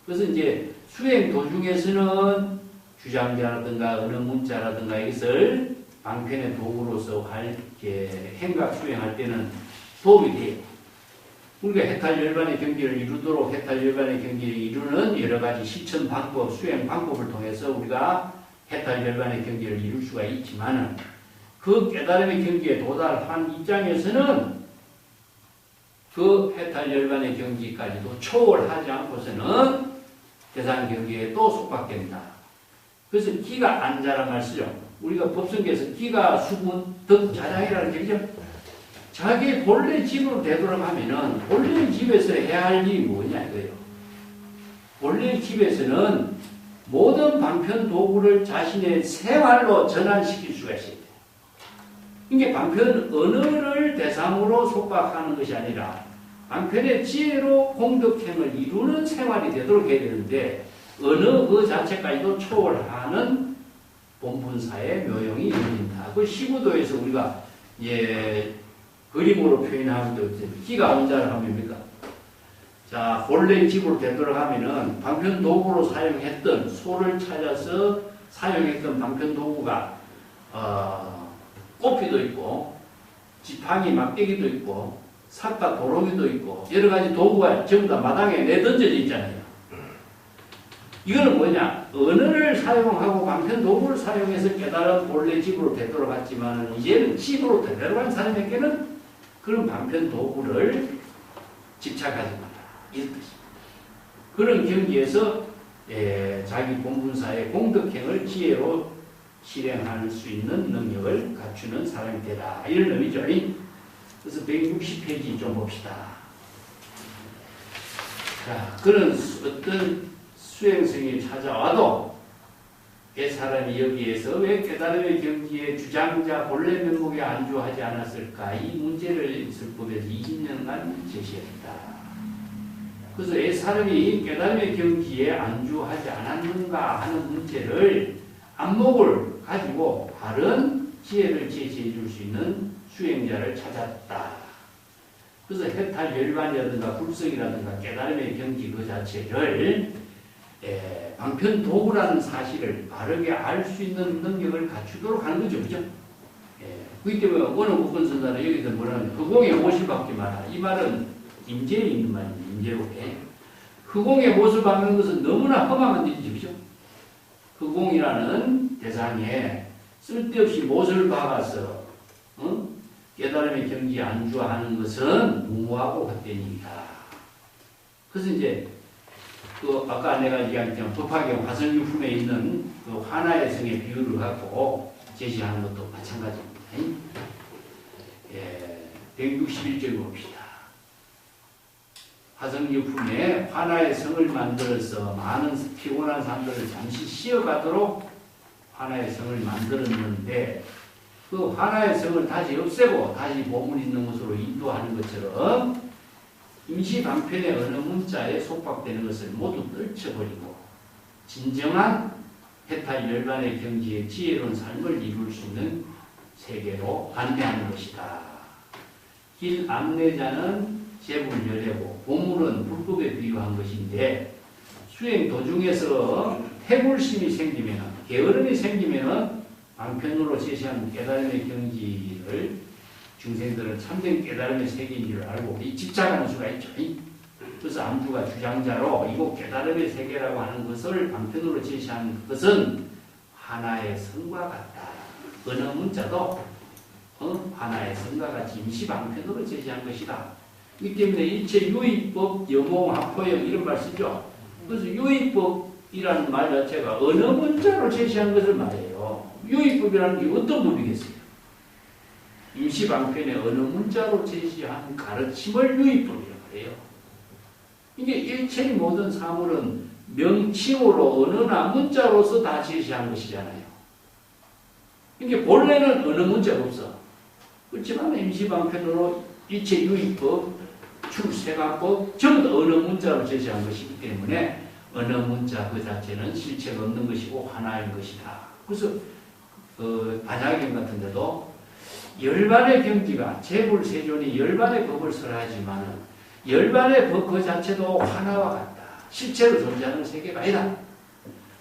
그래서 이제 수행 도중에서는 주장자라든가 어느 문자라든가 이것을 방편의 도구로서 행각 수행할 때는 도움이 돼요. 우리가 해탈 열반의 경지를 이루도록 해탈 열반의 경지를 이루는 여러 가지 실천 방법, 수행 방법을 통해서 우리가 해탈 열반의 경지를 이룰 수가 있지만은 그 깨달음의 경지에 도달한 입장에서는 그 해탈 열반의 경지까지도 초월하지 않고서는 대상 경지에 또 속박됩니다. 그래서 기가 안 자란 말 쓰죠. 우리가 법성계에서 기가 수분 덕자장이라는 얘기죠. 자기 본래 집으로 되돌아가면은 본래 집에서 해야 할 일이 뭐냐 이거예요. 본래 집에서는 모든 방편 도구를 자신의 생활로 전환시킬 수가 있어요. 이게 방편 언어를 대상으로 속박하는 것이 아니라 방편의 지혜로 공덕행을 이루는 생활이 되도록 해야 되는데 언어 그 자체까지도 초월하는 본분사의 묘용이 이루어진다. 그 시구도에서 우리가 그림으로 표현하면 또 기가 온자를 하면 뭡니까? 자, 본래 집으로 되돌아가면은 방편 도구로 사용했던 소를 찾아서 사용했던 방편 도구가 꼬피도 있고 지팡이 막대기도 있고 삿과 도로기도 있고 여러 가지 도구가 전부 다 마당에 내던져져 있잖아요. 이거는 뭐냐? 언어를 사용하고 방편 도구를 사용해서 깨달은 본래 집으로 되돌아갔지만 이제는 집으로 되돌아간 사람에게는 그런 방편 도구를 집착하지 마라. 이런 뜻입니다. 그런 경지에서 자기 본분사의 공덕행을 지혜로 실행할 수 있는 능력을 갖추는 사람이 되라. 이런 의미죠. 그래서 160페이지 좀 봅시다. 자, 그런 어떤 수행성이 찾아와도 이 사람이 여기에서 왜 깨달음의 경지에 주장자 본래 면목에 안주하지 않았을까? 이 문제를 설법에서 20년간 제시했다. 그래서 이 사람이 깨달음의 경지에 안주하지 않았는가 하는 문제를 안목을 가지고 바른 지혜를 제시해 줄 수 있는 수행자를 찾았다. 그래서 해탈 열반이라든가 불성이라든가 깨달음의 경지 그 자체를 방편 도구라는 사실을 바르게 알 수 있는 능력을 갖추도록 하는 거죠. 그죠? 그렇기 때문에 어느 국권선사는 여기서 뭐라는 흑공에 못을 박지 마라. 이 말은 임재에 있는 말입니다. 임재록에. 흑공에 못을 박는 것은 너무나 험하면 되지. 그죠? 흑공이라는 대상에 쓸데없이 못을 박아서 깨달음의 경지에 안주하는 것은 무모하고 헛된 일이다. 그래서 이제 아까 내가 얘기했지만 법화경 화성유품에 있는 그 하나의 성의 비유를 갖고 제시하는 것도 마찬가지입니다. 예, 161절 봅시다. 화성유품에 화나의 성을 만들어서 많은 피곤한 사람들을 잠시 쉬어가도록 화나의 성을 만들었는데 그 화나의 성을 다시 없애고 다시 보물 있는 곳으로 인도하는 것처럼 임시방편의 어느 문자에 속박되는 것을 모두 떨쳐버리고 진정한 해탈 열반의 경지에 지혜로운 삶을 이룰 수 있는 세계로 안내하는 것이다. 길 안내자는 제불열애고 보물은 불법에 비유한 것인데 수행 도중에서 태굴심이 생기면 게으름이 생기면 방편으로 제시한 깨달음의 경지를 중생들은 참된 깨달음의 세계인 줄 알고 집착하는 수가 있죠. 그래서 암주가 주장자로 이곳 깨달음의 세계라고 하는 것을 방편으로 제시한 것은 하나의 성과 같다. 어느 문자도 하나의 성과 같이 임시방편으로 제시한 것이다. 이 때문에 일체 유의법, 여몽, 합포형 이런 말 쓰죠. 그래서 유의법이라는 말 자체가 어느 문자로 제시한 것을 말해요. 유의법이라는 게 어떤 법이겠어요? 임시방편의 어느 문자로 제시한 가르침을 유의법이라고 해요. 이게 일체의 모든 사물은 명칭으로 언어나 문자로서 다 제시한 것이잖아요. 이게 본래는 언어 문자가 없어. 그렇지만 임시방편으로 일체 유의법, 출세가법 전부 다 언어 문자로 제시한 것이기 때문에 언어 문자 그 자체는 실체가 없는 것이고 하나인 것이다. 그래서 반야경 같은 데도 열반의 경지가 재불세존이 열반의 법을 설하지만 열반의 법 그 자체도 하나와 같다. 실체로 존재하는 세계가 아니다.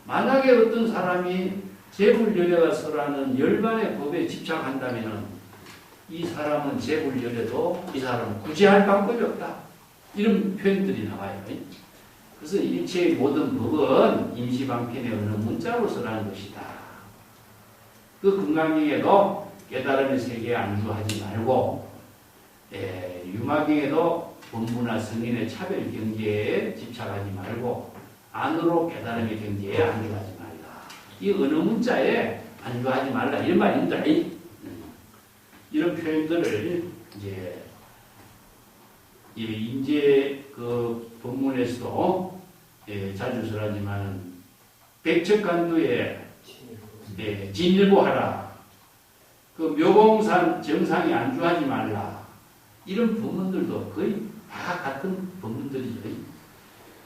만약에 어떤 사람이 재불열애가 설하는 열반의 법에 집착한다면 이 사람은 재불열애도 이 사람은 구제할 방법이 없다. 이런 표현들이 나와요. 그래서 일체의 모든 법은 임시방편의 어느 문자로 설하는 것이다. 그 금강경에도 깨달음의 세계에 안주하지 말고 유마경에도 본부나 성인의 차별 경계에 집착하지 말고 안으로 깨달음의 경계에 안주하지 말라. 이 어느 문자에 안주하지 말라 이런 말입니다. 이런 표현들을 이제 그 본문에서도 자주 설하지만 백척간두에 진일보하라. 그 묘봉산 정상에 안주하지 말라. 이런 법문들도 거의 다 같은 법문들이죠.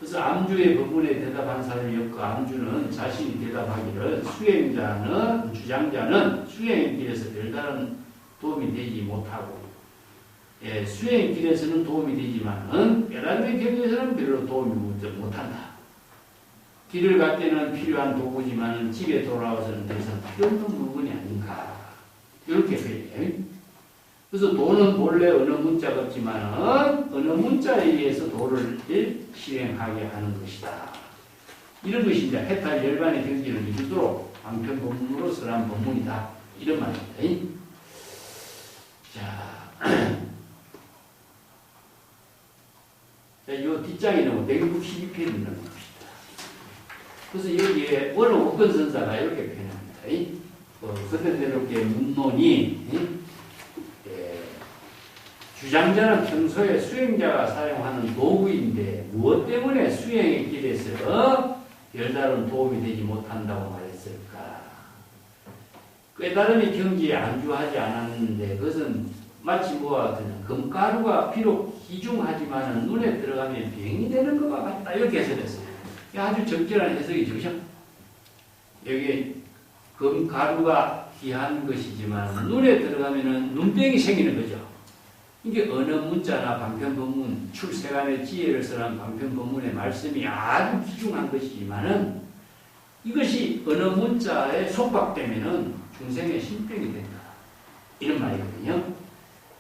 그래서 암주의 법문에 대답한 사람이 없고 암주는 자신이 대답하기를 수행자는 주장자는 수행의 길에서 별다른 도움이 되지 못하고 수행의 길에서는 도움이 되지만 깨달음의 경에서는 별로 도움이 못한다. 길을 갈 때는 필요한 도구지만 집에 돌아와서는 더 이상 필요 없는 물건이 아닌가. 이렇게 표현해요. 그래서 도는 본래 어느 문자가 없지만 어느 문자에 의해서 도를 실행하게 하는 것이다. 이런 것이 이제 해탈 열반의 경지를 이루도록 방편 법문으로 설한 법문이다. 이런 말입니다. 자, 이 뒷장에 나오면 162페이지를 넣어봅시다. 그래서 여기에 원호 원건선사가 이렇게 표현합니다. 그때대로께 문론이 주장자는 평소에 수행자가 사용하는 도구인데 무엇 때문에 수행의 길에서 별다른 도움이 되지 못한다고 말했을까? 깨달음의 경지에 안주하지 않았는데 그것은 마치 뭐와 같으냐 금가루가 비록 희중하지만 눈에 들어가면 병이 되는 것과 같다. 이렇게 해석했어요. 아주 적절한 해석이죠. 그죠? 여기 금가루가 귀한 것이지만 눈에 들어가면 눈병이 생기는 거죠. 이게 어느 문자나 방편법문, 출세간의 지혜를 설한 방편법문의 말씀이 아주 귀중한 것이지만은 이것이 어느 문자에 속박되면은 중생의 신병이 된다. 이런 말이거든요.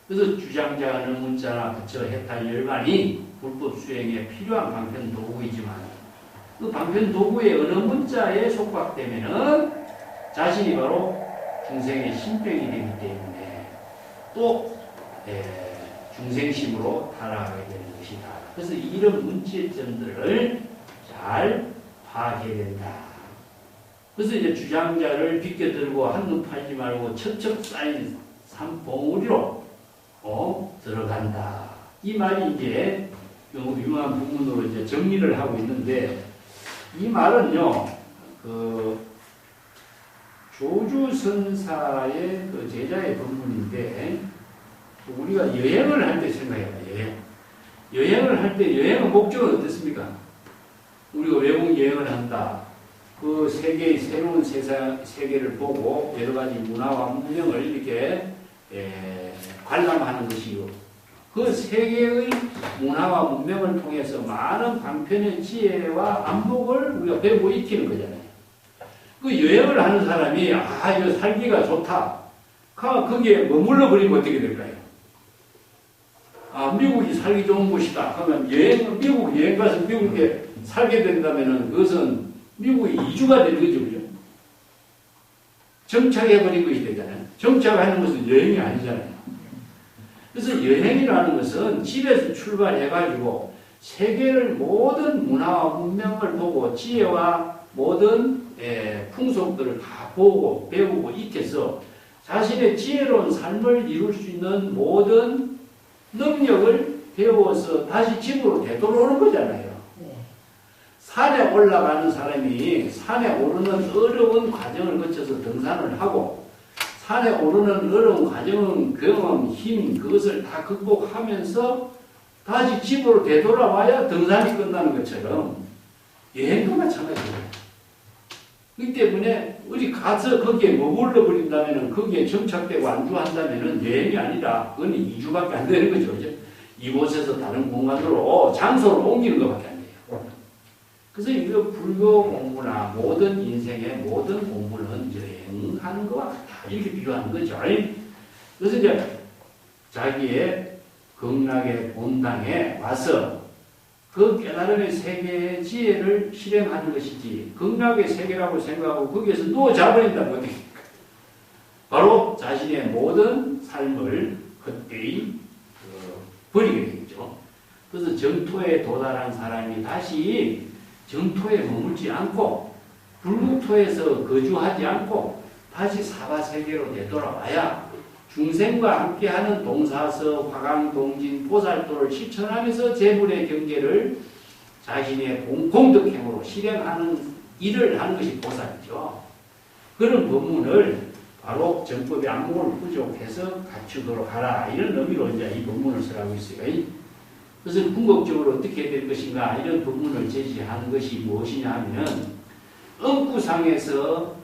그래서 주장자 어느 문자나 부처 해탈 열반이 불법 수행에 필요한 방편 도구이지만 그 방편 도구의 어느 문자에 속박되면은 자신이 바로 중생의 신병이 되기 때문에 또 중생심으로 타락하게 되는 것이다. 그래서 이런 문제점들을 잘 파악해야 된다. 그래서 이제 주장자를 비껴들고 한눈 팔지 말고 첩첩 쌓인 산봉우리로 들어간다. 이 말이 이제 유명한 부문으로 이제 정리를 하고 있는데, 이 말은요, 조주선사의 그 제자의 본문인데, 우리가 여행을 할 때 생각해봐, 여행을 할 때 여행의 목적은 어떻습니까? 우리가 외국 여행을 한다. 그 세계의 새로운 세계를 보고 여러 가지 문화와 문명을 이렇게 관람하는 것이요. 그 세계의 문화와 문명을 통해서 많은 방편의 지혜와 안목을 우리가 배우고 익히는 거잖아요. 그 여행을 하는 사람이 이거 살기가 좋다. 거기에 머물러 버리면 어떻게 될까요? 미국이 살기 좋은 곳이다. 그러면 미국 여행 가서 미국에 살게 된다면은 그것은 미국에 이주가 되는 거죠, 그죠? 정착해버린 것이 되잖아요. 정착하는 것은 여행이 아니잖아요. 그래서 여행이라는 것은 집에서 출발해가지고 세계를 모든 문화와 문명을 보고 지혜와 모든 풍속들을 다 보고 배우고 익혀서 자신의 지혜로운 삶을 이룰 수 있는 모든 능력을 배워서 다시 집으로 되돌아오는 거잖아요. 산에 올라가는 사람이 산에 오르는 어려운 과정을 거쳐서 등산을 하고, 산에 오르는 어려운 과정은 경험, 힘, 그것을 다 극복하면서 다시 집으로 되돌아와야 등산이 끝나는 것처럼 여행도 마찬가지예요. 그렇기 때문에 우리 가서 거기에 머물러 버린다면, 거기에 정착되고 안주한다면 여행이 아니라 그건 이주밖에 안 되는 거죠. 그죠? 이곳에서 다른 공간으로 장소를 옮기는 것밖에 안 돼요. 그래서 이거 불교 공부나 모든 인생의 모든 공부는 여행하는 것과 같다. 이렇게 비교하는 거죠. 그래서 이제 자기의 극락의 본당에 와서 그 깨달음의 세계의 지혜를 실행하는 것이지, 극락의 세계라고 생각하고 거기에서 누워 자버린다면 어떻게 됩니까? 바로 자신의 모든 삶을 그때의 버리게 되겠죠. 그래서 정토에 도달한 사람이 다시 정토에 머물지 않고 불국토에서 거주하지 않고 다시 사바세계로 되돌아와야 중생과 함께하는 동사서, 화강동진, 보살도를 실천하면서 재물의 경계를 자신의 공덕행으로 실행하는 일을 하는 것이 보살이죠. 그런 법문을 바로 정법의 안목을 부족해서 갖추도록 하라, 이런 의미로 이제 이 법문을 쓰라고 있어요. 그래서 궁극적으로 어떻게 될 것인가, 이런 법문을 제시하는 것이 무엇이냐 하면, 엄구상에서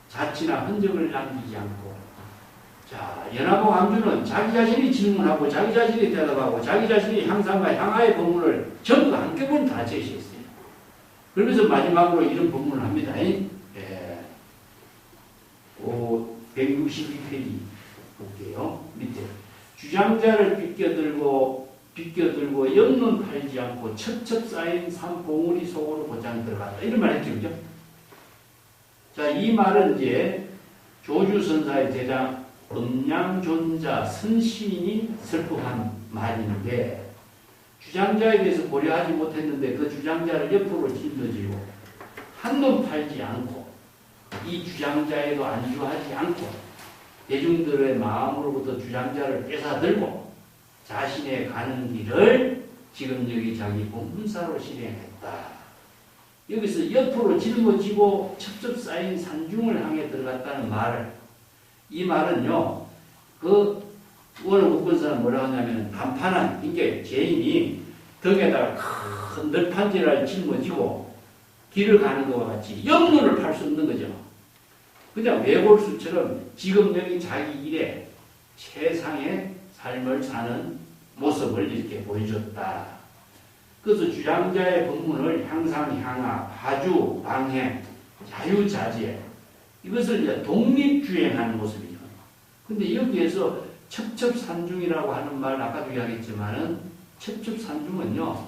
자취나 흔적을 남기지 않고, 자, 연하봉 암주는 자기 자신이 질문하고 자기 자신이 대답하고 자기 자신이 향상과 향하의 법문을 전부 한꺼번에 다 제시했어요. 그러면서 마지막으로 이런 법문을 합니다. 162페이지 볼게요. 밑에 주장자를 비껴들고 영론 팔지 않고 첩첩 쌓인 산봉우리 속으로 곧장 들어갔다, 이런 말 했죠, 그죠? 자, 이 말은 이제 조주선사의 제자 음양존자 선시인이 설법한 말인데, 주장자에 대해서 고려하지 못했는데 그 주장자를 옆으로 찔러지고 한눈 팔지 않고 이 주장자에도 안주하지 않고 대중들의 마음으로부터 주장자를 뺏어들고 자신의 가는 길을 지금 여기 자기 본분사로 실행했다. 여기서 옆으로 짊어지고 첩첩 쌓인 산중을 향해 들어갔다는 말, 이 말은요, 오늘 국본사는 뭐라고 하냐면, 단판한, 이게 죄인이 등에다가 큰 널판지를 짊어지고 길을 가는 것과 같이 옆눈을 팔 수 없는 거죠. 그냥 외골수처럼 지금 여기 자기 일에 최상의 삶을 사는 모습을 이렇게 보여줬다. 그래서 주장자의 법문을 향상향하, 파주, 방해, 자유자재, 이것을 이제 독립주행하는 모습이죠. 근데 여기에서 첩첩산중이라고 하는 말, 아까도 이야기했지만은, 첩첩산중은요,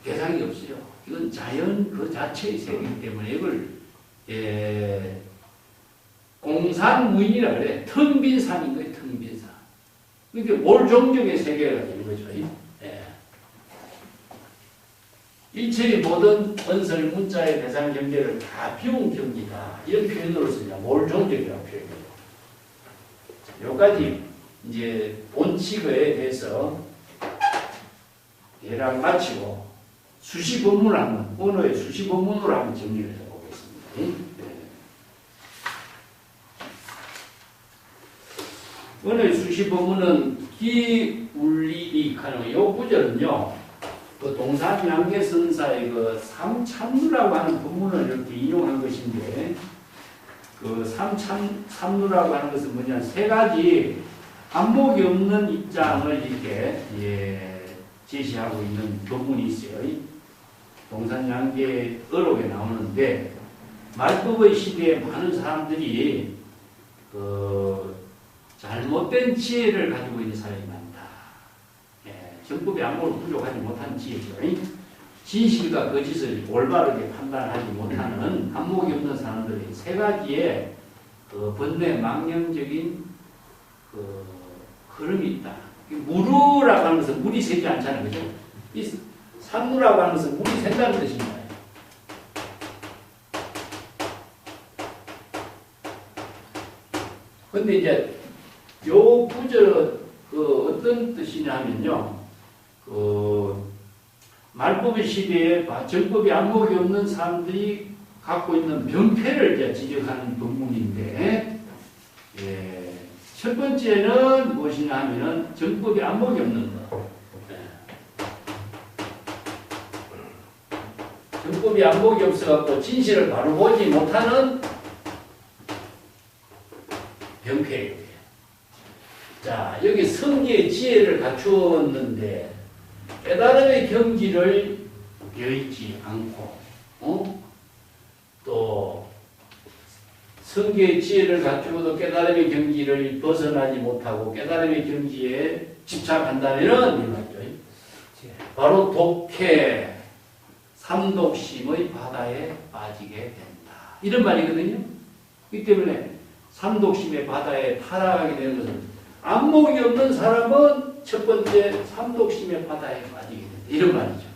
대상이 없어요. 이건 자연 그 자체의 세계이기 때문에 이걸, 공산무인이라 그래. 텅 빈 산인 거예요, 텅 빈 산. 이게 몰종적의 세계가 되는 거죠. 일체의 모든 언설 문자의 대상 경계를 다 비운 경지다. 이런 표현으로 쓰냐. 몰종적이라고 표현해요. 여기까지 이제 본칙에 대해서 대략 마치고 수시 본문을 한번, 언어의 수시 본문으로 한번 정리를 해보겠습니다. 언어의 수시 본문은 기울리익하는 이 구절은요, 그 동산양계 선사의 그 삼참루라고 하는 본문을 이렇게 인용한 것인데, 그 삼참루라고 하는 것은 뭐냐, 세 가지 안목이 없는 입장을 이렇게 제시하고 있는 본문이 있어요. 동산양계 어록에 나오는데, 말법의 시대에 많은 사람들이 그 잘못된 지혜를 가지고 있는 사람이 많다. 정법의 안목을 부족하지 못한 지혜죠. 진실과 거짓을 올바르게 판단하지 못하는 안목이 없는 사람들이 세 가지의 그 번뇌 망령적인 그 흐름이 있다. 무루라고 하는 것은 물이 새지 않잖아요. 그죠? 이 산무라고 하는 것은 물이 샌다는 뜻입니다. 근데 이제 요 구절은 그 어떤 뜻이냐면요. 그 말법의 시대에 정법이 안목이 없는 사람들이 갖고 있는 병폐를 이제 지적하는 본문인데, 첫 번째는 무엇이냐 하면은 정법이 안목이 없는 것. 정법이 안목이 없어갖고 진실을 바로 보지 못하는 병폐예요. 자, 여기 성기의 지혜를 갖추었는데 깨달음의 경지를 여의지 않고, 또 성기의 지혜를 갖추고도 깨달음의 경지를 벗어나지 못하고 깨달음의 경지에 집착한다면은 이거죠. 바로 독해 삼독심의 바다에 빠지게 된다. 이런 말이거든요. 그렇기 때문에 삼독심의 바다에 타락하게 되는 것은 안목이 없는 사람은 첫 번째 삼독심의 바다에 빠지게 된다. 이런 말이죠.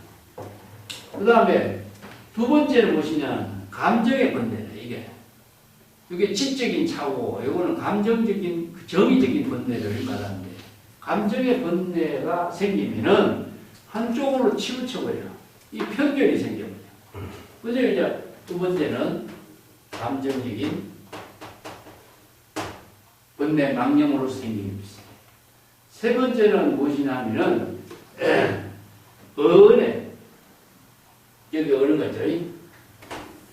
그 다음에 두 번째는 무엇이냐? 감정의 번뇌다. 이게 지적인 차고, 이거는 감정적인, 정의적인 번뇌를 말하는데, 감정의 번뇌가 생기면은 한쪽으로 치우쳐버려요. 이 편견이 생겨버려요. 그래서 이제 두 번째는 감정적인 번뇌 망령으로서 생기는 것입니다. 세 번째는 무엇이냐 하면은, 은혜. 여기 어느 거죠?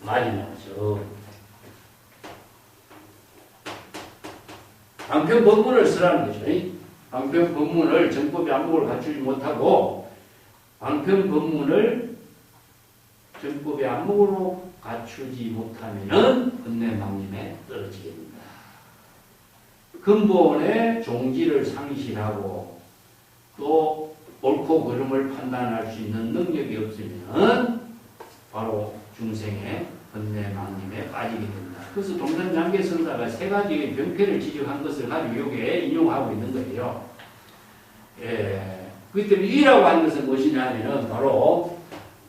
말이 나오죠. 방편 법문을 쓰라는 거죠. 방편 법문을 정법의 안목을 갖추지 못하고 방편 법문을 정법의 안목으로 갖추지 못하면은 번뇌망림에 떨어지게 됩니다. 근본의 종지를 상실하고 또 옳고 그름을 판단할 수 있는 능력이 없으면 바로 중생의 번뇌망림에 빠지게 됩니다. 그래서 동산양계 선사가 세 가지의 병폐를 지적한 것을 가지고 여기에 인용하고 있는 거예요. 그렇기 때문에 이라고 하는 것은 무엇이냐 하면은 바로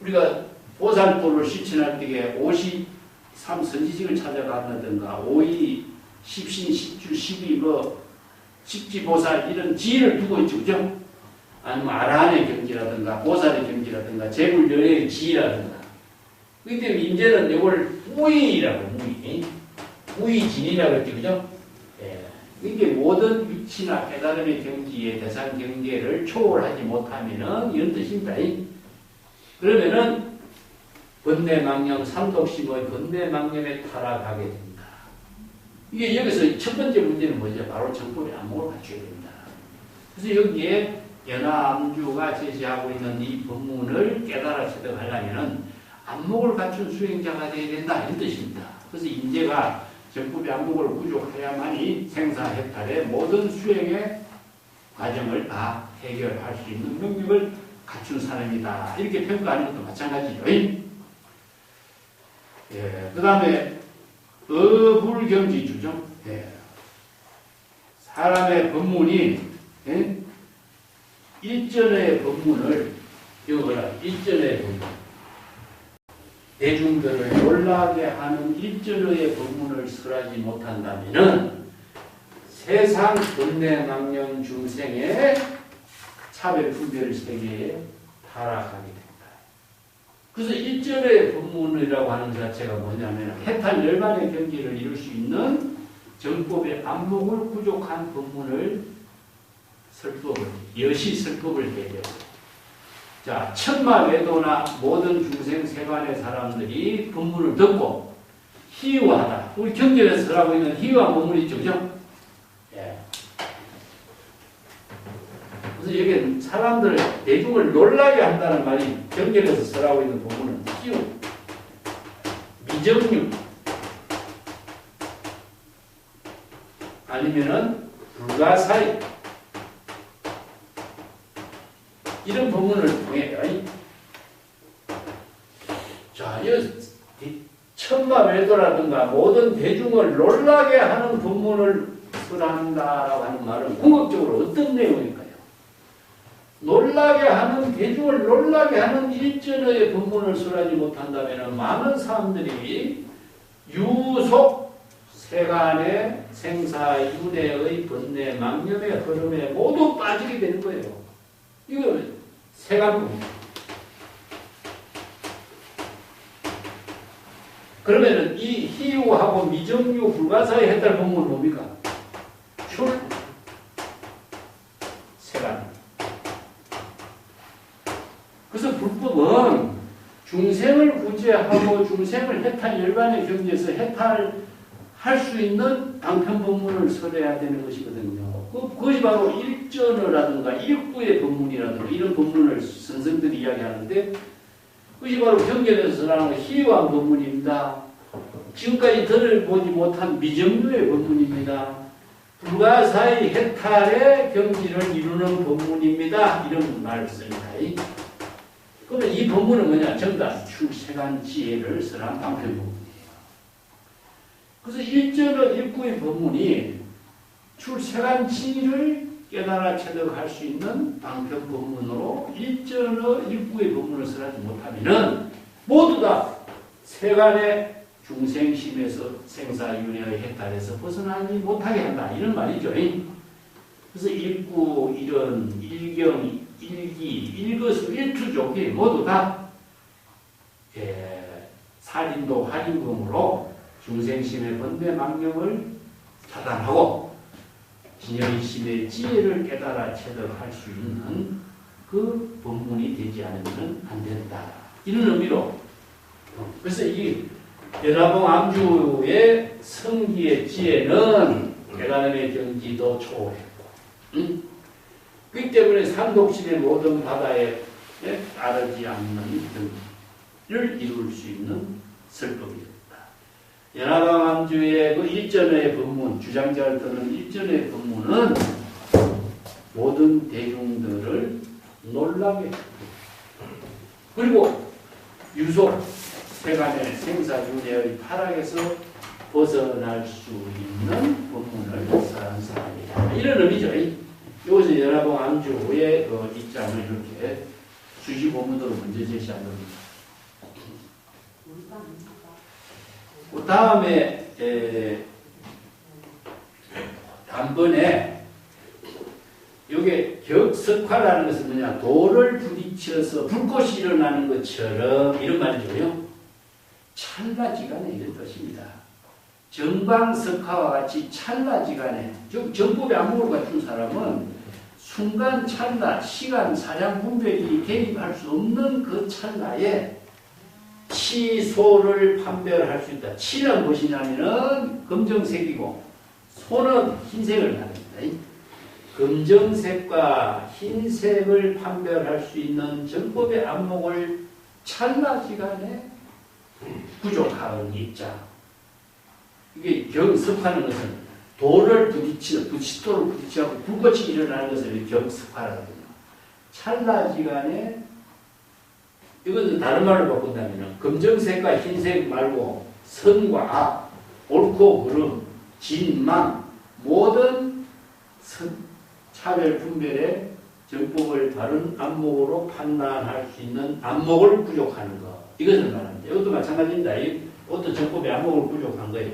우리가 보살도를 실천할 때에 53 선지식을 찾아간다든가 52 십신, 십주, 십이 십지보살 이런 지혜를 두고 있죠. 그죠? 아니면 아라한의 경지라든가 보살의 경지라든가 재불연의 지혜라든가. 그렇기 때문에 이제는 이걸 무의라고 무의진이라고 했죠. 그죠? 이게 모든 위치나 깨달음의 경지의 대상 경계를 초월하지 못하면은 이런 뜻입니다. 그러면은 번뇌망령 삼독심의 번뇌망령에 타락하게 됩니다. 이게 여기서 첫 번째 문제는 뭐죠? 바로 정법의 안목을 갖춰야 됩니다. 그래서 여기에 연화암주가 제시하고 있는 이 법문을 깨달아 체득하려면은 안목을 갖춘 수행자가 되어야 된다 이런 뜻입니다. 그래서 인재가 정법의 안목을 부족해야만이 생사해탈의 모든 수행의 과정을 다 해결할 수 있는 능력을 갖춘 사람이다. 이렇게 평가하는 것도 마찬가지죠. 그 다음에 어불경지주죠. 사람의 법문이 일전의 법문을 기억하라. 일전의 법문. 대중들을 놀라게 하는 일전의 법문을 설하지 못한다면은 세상 번뇌망령 중생의 차별 분별 세계에 타락하게 된다. 그래서 일전의 법문이라고 하는 자체가 뭐냐면 해탈 열반의 경지를 이룰 수 있는 정법의 안목을 부족한 법문을 여시 설법을 해야 돼요. 자, 천마외도나 모든 중생 세간의 사람들이 법문을 듣고 희유하다. 우리 경전에서 설하고 있는 희유한 법문이 있죠, 그죠? 예. 그래서 여기 사람들을, 대중을 놀라게 한다는 말이 경전에서 설하고 있는 법문은 희유, 미정유, 아니면은 불가사의, 이런 법문을 통해, 자, 이 천마외도라든가 모든 대중을 놀라게 하는 법문을 설한다라고 하는 말은 궁극적으로 어떤 내용일까요? 놀라게 하는, 대중을 놀라게 하는 일전의 법문을 설하지 못한다면 많은 사람들이 유속 세간의 생사윤회의 번뇌 망념의 흐름에 모두 빠지게 되는 거예요. 이거 세간법. 그러면은 이 희유하고 미정유 불가사의 해탈 법문은 뭡니까? 출 세간. 그래서 불법은 중생을 구제하고 중생을 해탈 열반의 경지에서 해탈할 수 있는 방편 법문을 설해야 되는 것이거든요. 그것이 바로 일전어라든가 일구의 법문이라든가 이런 법문을 선생들이 이야기하는데 그것이 바로 경전에서 설하는 희유한 법문입니다. 지금까지 들어보지 못한 미정유의 법문입니다. 불가사의 해탈의 경지를 이루는 법문입니다. 이런 말을 씁니다. 그러면 이 법문은 뭐냐? 전부 다 출세간 지혜를 설한 방편 법문이에요. 그래서 일전어 일구의 법문이 출세간 지혜를 깨달아 체득할 수 있는 방편 법문으로 일전어 일구의 법문을 설하지 못하면은 모두 다 세간의 중생심에서 생사윤회의 해탈에서 벗어나지 못하게 한다. 이런 말이죠. 그래서 일구, 일언, 일경, 일기, 일거수, 일투족이 모두 다 살인도 활인금으로 중생심의 번뇌 망령을 차단하고 진여의심의 지혜를 깨달아 체득할 수 있는 그 법문이 되지 않으면 안 된다. 이런 의미로 그래서 이 연화봉 암주의 성기의 지혜는 깨달음의 경지도 초월했고 그렇기 때문에 산독신의 모든 바다에 따르지 않는 경지를 이룰 수 있는 설법이었다. 연화봉 암주의 그 일전의 법문, 주장자를 떠는 일전의 법문은 모든 대중들을 놀라게 했고 그리고 유속 세간의 생사윤회의 타락에서 벗어날 수 있는 법문을 설한 사람이다. 이런 의미죠. 여기서 연화봉 암주의 그 입장을 이렇게 수시고문으로 먼저 제시한 겁니다. 그 다음에 단번에 이게 격석화라는 것은 뭐냐? 돌을 부딪혀서 불꽃이 일어나는 것처럼 이런 말이죠. 찰나지간에 이런 뜻입니다. 정광석화와 같이 찰나지간에 정법의 안목을 갖춘 사람은 순간 찰나, 시간, 사량 분별이 개입할 수 없는 그 찰나에 치소를 판별할 수 있다. 치는 무엇이냐면은 검정색이고 소는 흰색을 말합니다. 검정색과 흰색을 판별할 수 있는 정법의 안목을 찰나시간에 부족한 입장. 이게 경습하는 것은 돌을 부딪도를 부딪히고 불꽃이 일어나는 것을 경습하라거든요. 찰나시간에 이것은 다른 말로 바꾼다면 검정색과 흰색 말고 선과 악, 옳고 그름, 진망 모든 차별 분별의 정법을 다른 안목으로 판단할 수 있는 안목을 부족하는 것. 이것을 말합니다. 이것도 마찬가지입니다. 이것도 정법의 안목을 부족한 거예요.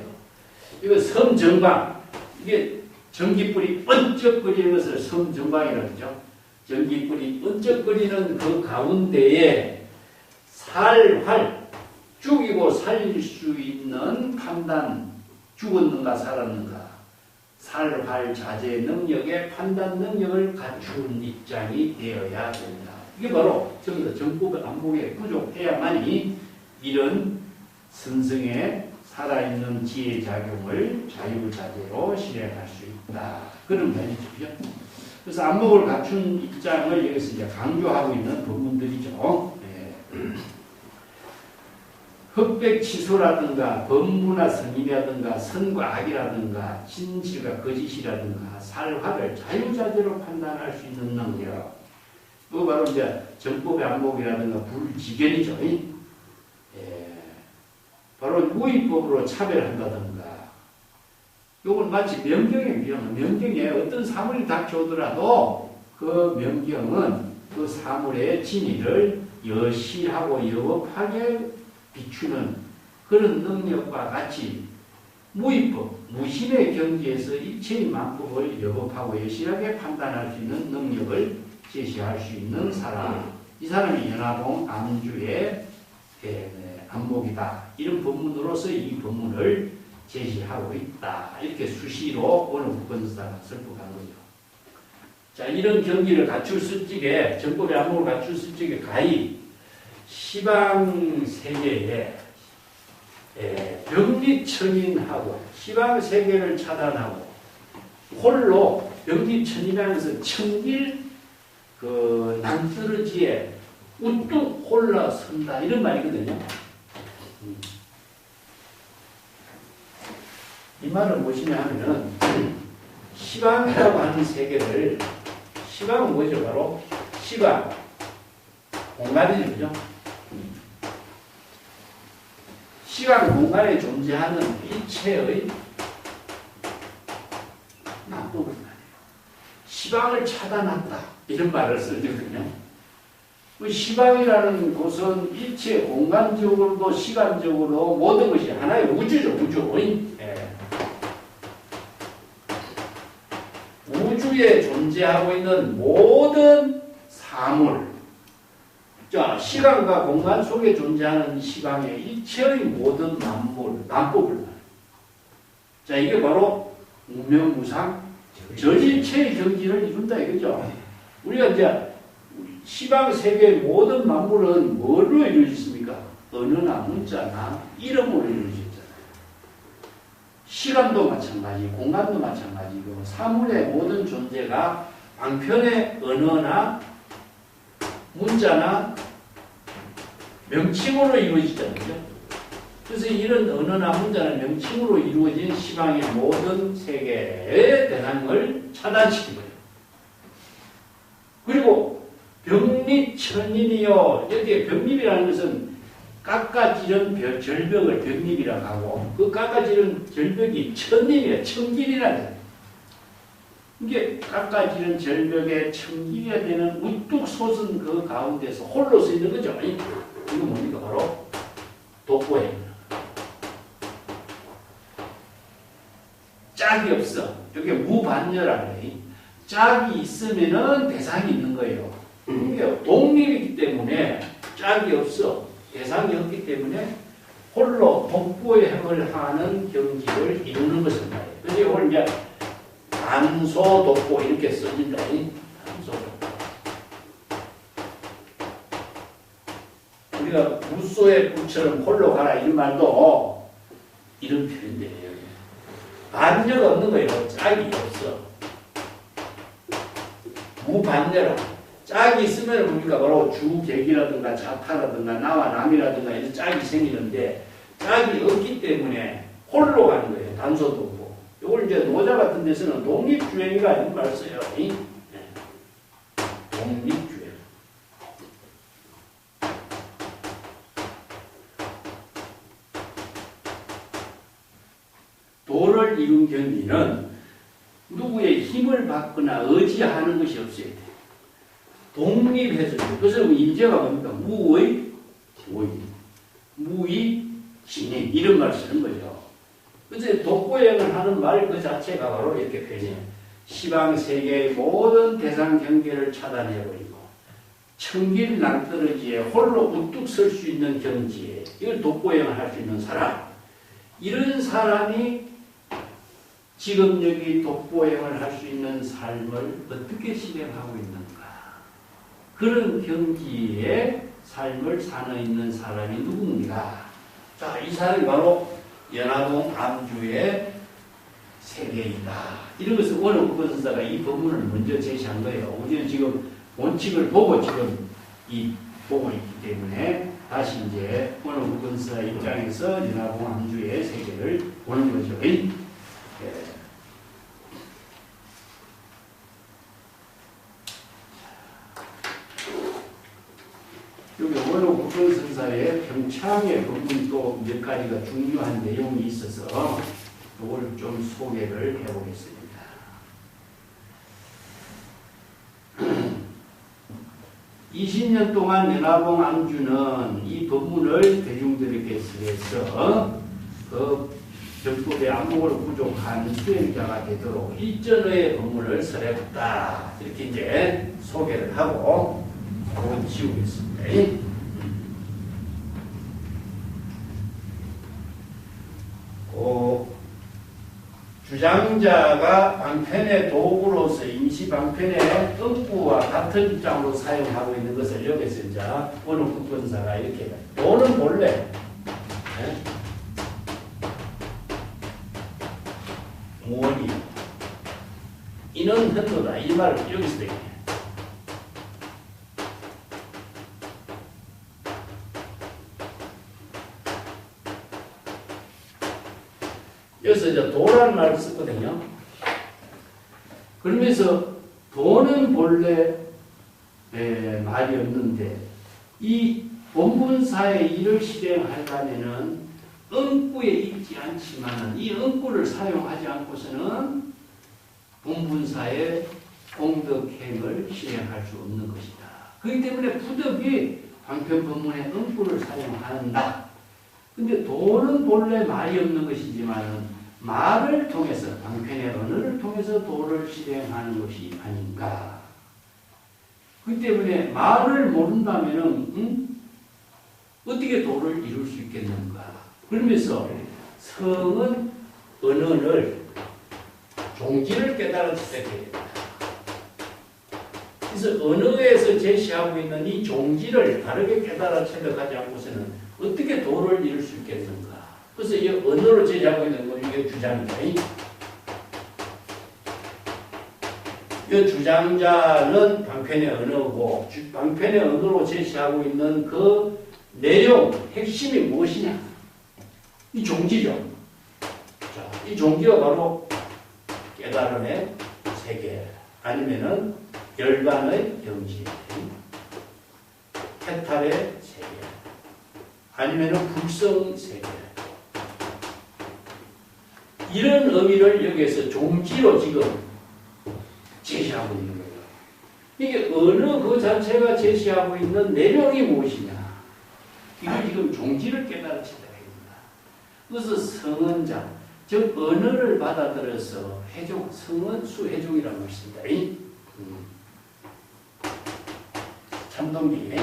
이거 섬정방. 이게 전기불이 번쩍거리는 것을 섬정방이라고 하죠. 전기불이 번쩍거리는 그 가운데에 살활, 죽이고 살릴 수 있는 판단, 죽었는가 살았는가, 살활 자제 능력의 판단 능력을 갖춘 입장이 되어야 됩니다. 이게 바로 저기서 정법의 안목에 부족해야만이 이런 선성의 살아있는 지혜작용을 자유자재로 실행할 수 있다. 그런 말이죠. 그래서 안목을 갖춘 입장을 여기서 이제 강조하고 있는 부분들이죠. 네. 흑백치소라든가 법무나 성의라든가 선과 악이라든가 진실과 거짓이라든가 살화를 자유자재로 판단할 수 있는 능력. 그거 바로 이제 정법의 안목이라든가 불지견이죠. 바로 무위법으로 차별한다든가. 이건 마치 명경의 명경에 어떤 사물이 닥쳐오더라도 그 명경은 그 사물의 진위를 여실하고 여법하게 비추는 그런 능력과 같이 무위법, 무심의 경지에서 일체의 만법을 여법하고 여실하게 판단할 수 있는 능력을 제시할 수 있는 사람. 이 사람이 연화동 암주의 안목이다. 이런 법문으로서 이 법문을 제시하고 있다. 이렇게 수시로 오늘 국건사가 설법한 거죠. 자, 이런 경기를 갖출 수 있게, 정법의 안목을 갖출 수 있게 가히 시방 세계에 병리천인하고 시방 세계를 차단하고 홀로 병리천인하면서 청길 그 낭떠러지에 우뚝 올라선다 이런 말이거든요. 이 말을 무엇이냐 하면은 시방이라고 하는 세계를 시방은 뭐죠? 바로 시간 공간이죠. 그죠? 시간 공간에 존재하는 일체의 만법을 말해요. 시방을 차단한다 이런 말을 쓰거든요. 시방이라는 곳은 일체 공간적으로도 시간적으로 모든 것이 하나의 우주죠. 우주. 우주에 존재하고 있는 모든 사물, 자, 시간과 공간 속에 존재하는 시방의 일체의 모든 만물을 말해요. 자, 이게 바로 무명무상 전일체의 경지를 이룬다 이거죠. 우리가 이제 시방 세계의 모든 만물은 뭘로 이루어졌습니까? 언어나 문자나 이름으로 이루어졌잖아요. 시간도 마찬가지, 공간도 마찬가지고 사물의 모든 존재가 방편의 언어나 문자나 명칭으로 이루어지잖아요. 그래서 이런 언어나 문자나 명칭으로 이루어진 시방의 모든 세계의 대상을 차단시킨 거예요. 그리고 병립천인이요. 이렇게 병립이라는 것은 깎아지른 절벽을 병립이라고 하고 그 깎아지른 절벽이 천립이에요. 천길이라는 이게 깎아지른 절벽에 천길이 되는 우뚝 솟은 그 가운데서 홀로 서 있는 거죠. 이거 뭡니까? 바로 독보예요. 짝이 없어. 이게 무반열하네. 짝이 있으면은 대상이 있는 거예요. 이게 독립이기 때문에 짝이 없어. 대상이 없기 때문에 홀로 독보행을 하는 경지를 이루는 것을 말해요. 그래서 이걸 이제 단소독보 이렇게 써진다. 단소독보. 우리가 무소의 불처럼 홀로 가라 이런 말도 이런 표현들이에요. 반열 없는 거예요. 짝이 없어. 무반열로. 짝이 있으면 뭡니까? 바로 주객이라든가 자타라든가 나와 남이라든가 이런 짝이 생기는데 짝이 없기 때문에 홀로 가는 거예요. 단소독보. 이걸 이제 노자 같은 데서는 독립주행이가 이런 말을 써요. 독립주행. 도를 이룬 경기는 누구의 힘을 받거나 의지하는 것이 없어야 돼. 독립해서 그래서 인재가 뭡니까? 무의 의, 무의 진인 이런 말을 쓰는 거죠. 그래서 독보행을 하는 말 그 자체가 바로 이렇게 표현해요. 시방 세계의 모든 대상 경계를 차단해버리고 청길 낭떠러지에 홀로 우뚝 설 수 있는 경지에 이걸 독보행을 할 수 있는 사람, 이런 사람이 지금 여기 독보행을 할 수 있는 삶을 어떻게 실행하고 있는가, 그런 경지에 삶을 사는 있는 사람이 누굽니까? 자, 이 사람이 바로 연화동 암주의 세계이다. 이런 것을 원어국어선사가 이 법문을 먼저 제시한 거예요. 우리는 지금 원칙을 보고 지금 이 보고 있기 때문에 다시 이제 원어국어선사 입장에서 연화동 암주의 세계를 보는 거죠. 예. 여기 원어국어선사의 평창의 법문 또 몇 가지가 중요한 내용이 있어서 이걸 좀 소개를 해보겠습니다. 20년 동안 연화봉 암주는 이 법문을 대중들에게 해서 그 정법의 안목을 부족한 수행자가 되도록 일전의 법문을 설했다. 이렇게 이제 소개를 하고 그건 지우겠습니다. 주장자가 방편의 도구로서 임시 방편의 음구와 같은 입장으로 사용하고 있는 것을 여기서 이제 어느 국본사가 이렇게 도는 본래 무언이 이는 흔도다 이 말을 여기서 되게 여기서 이제 도라는 말을 썼거든요. 그러면서 도는 본래 말이 없는데 이 본분사의 일을 실행하려면은 은구에 있지 않지만은 이 은구를 사용하지 않고서는 본분사의 공덕행을 실행할 수 없는 것이다. 그렇기 때문에 부득이 방편 법문에 은구를 사용한다. 근데 도는 본래 말이 없는 것이지만 말을 통해서 방편의 언어를 통해서 도를 실행하는 것이 아닌가. 그렇기 때문에 말을 모른다면은 어떻게 도를 이룰 수 있겠는가. 그러면서 성은 언어를 종지를 깨달아 지켜야 됩니다. 그래서 언어에서 제시하고 있는 이 종지를 다르게 깨달아 체득하지 않고서는 어떻게 도를 이룰 수 있겠는가? 그래서 이 언어로 제시하고 있는 거 이게 주장이다. 이 주장자는 방편의 언어고 방편의 언어로 제시하고 있는 그 내용, 핵심이 무엇이냐? 이 종지죠. 자, 이 종지가 바로 깨달음의 세계 아니면은 열반의 경지, 해탈의 세계 아니면은 불성 세계 이런 의미를 여기에서 종지로 지금 제시하고 있는 거예요. 이게 언어 그 자체가 제시하고 있는 내용이 무엇이냐 이걸 지금 종지를 깨달으시다 합니다. 그래서 성은자 즉 언어를 받아들여서 해종 성은 수해종이라고 했습니다. 참동기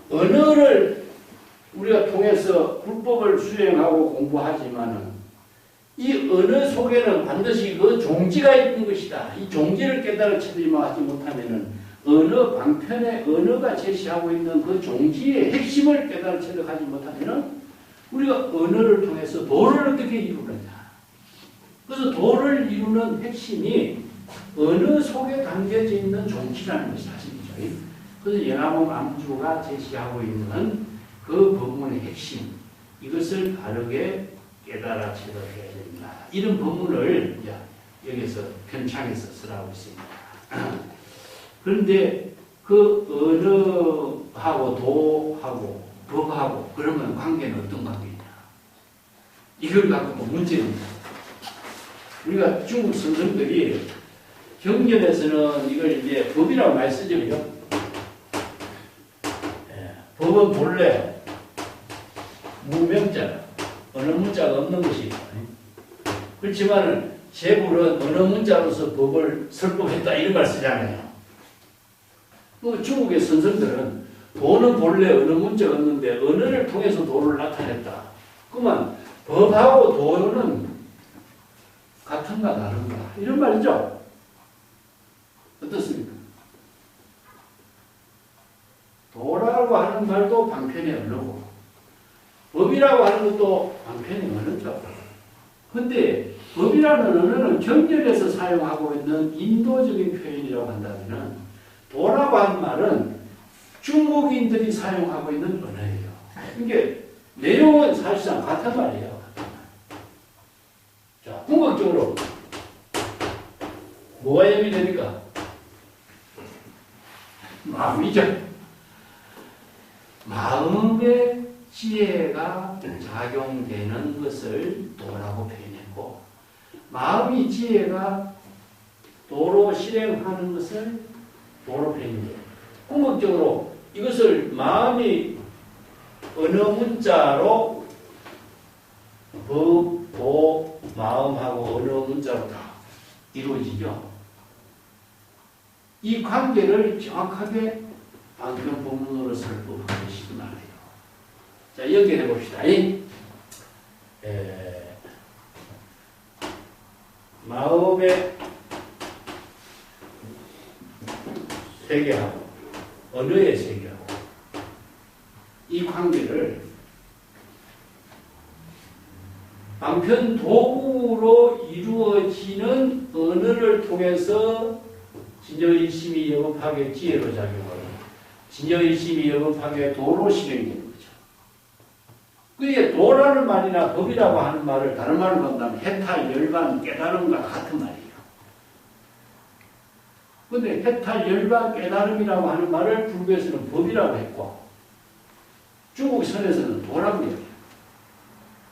언어를 우리가 통해서 불법을 수행하고 공부하지만은 이 언어 속에는 반드시 그 종지가 있는 것이다. 이 종지를 깨달아 체득하지 못하면은 언어 방편의 언어가 제시하고 있는 그 종지의 핵심을 깨달아 체득하지 못하면은 우리가 언어를 통해서 도를 어떻게 이루느냐. 그래서 도를 이루는 핵심이 언어 속에 담겨져 있는 종지라는 것이 사실이죠. 그래서 연화봉 암주가 제시하고 있는 그 법문의 핵심, 이것을 바르게 깨달아 체득해야 된다. 이런 법문을 여기서 편창에서 쓰라고 있습니다. 그런데 그 언어하고 도하고 법하고 그러면 관계는 어떤 관계냐? 이걸 갖고 문제입니다. 우리가 중국 선생들이 경전에서는 이걸 이제 법이라고 많이 쓰죠. 그죠? 법은 본래 무명자, 어느 문자가 없는 것이고, 그렇지만 제불은 어느 문자로서 법을 설법했다 이런 말 쓰잖아요. 중국의 선생들은 도는 본래 어느 문자가 없는데 언어를 통해서 도를 나타냈다. 그러면 법하고 도는 같은가 다른가 이런 말이죠. 어떻습니까? 도라고 하는 말도 방편의 언어고 법이라고 하는 것도 방편의 언어죠. 근데 법이라는 언어는 경전에서 사용하고 있는 인도적인 표현이라고 한다면 도라고 하는 말은 중국인들이 사용하고 있는 언어예요. 이게 내용은 사실상 같은 말이에요. 자, 궁극적으로 뭐가 예비됩니까? 마음이죠. 마음의 지혜가 작용되는 것을 도라고 표현했고, 마음이 지혜가 도로 실행하는 것을 도로 표현해요. 궁극적으로 이것을 마음이 어느 문자로 법, 도, 마음하고 어느 문자로 다 이루어지죠. 이 관계를 정확하게 방편 본문으로 설법한 것이 말이에요. 자, 연결해 봅시다. 마음의 세계하고 언어의 세계하고 이 관계를 방편 도구로 이루어지는 언어를 통해서 진여일심이 영업하게 지혜로 작용하고 진여일심이 영업하게 도로 실행되는 거죠. 그게 도라는 말이나 법이라고 하는 말을 다른 말로 본다면 해탈, 열반, 깨달음과 같은 말이에요. 그런데 해탈, 열반, 깨달음이라고 하는 말을 불교에서는 법이라고 했고 중국 선에서는 도라고 해요.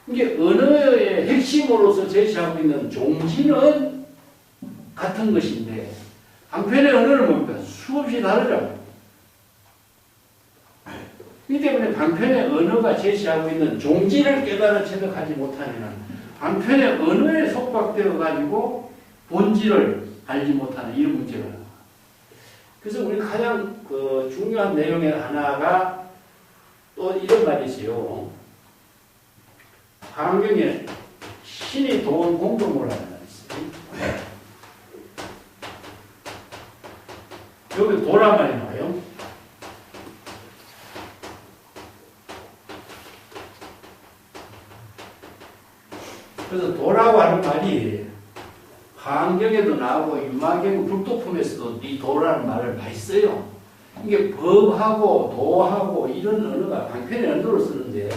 이게 언어의 핵심으로서 제시하고 있는 종지는 같은 것인데 방편의 언어는 뭡니까? 수없이 다르죠. 이 때문에 방편의 언어가 제시하고 있는 종지를 깨달아 체득하지 못하면 방편의 언어에 속박되어 가지고 본질을 알지 못하는 이런 문제가 나와요. 그래서 우리 가장 중요한 내용의 하나가 또 이런 말이 있어요. 환경에 신이 도원 공동을 하는 말이 있어요. 여기 도란 말이 나와요. 그래서 도라고 하는 말이 환경에도 나오고 유마경 불도품에서도 이 도라는 말을 많이 써요. 이게 법하고 도하고 이런 언어가 방편의 언어로 쓰는데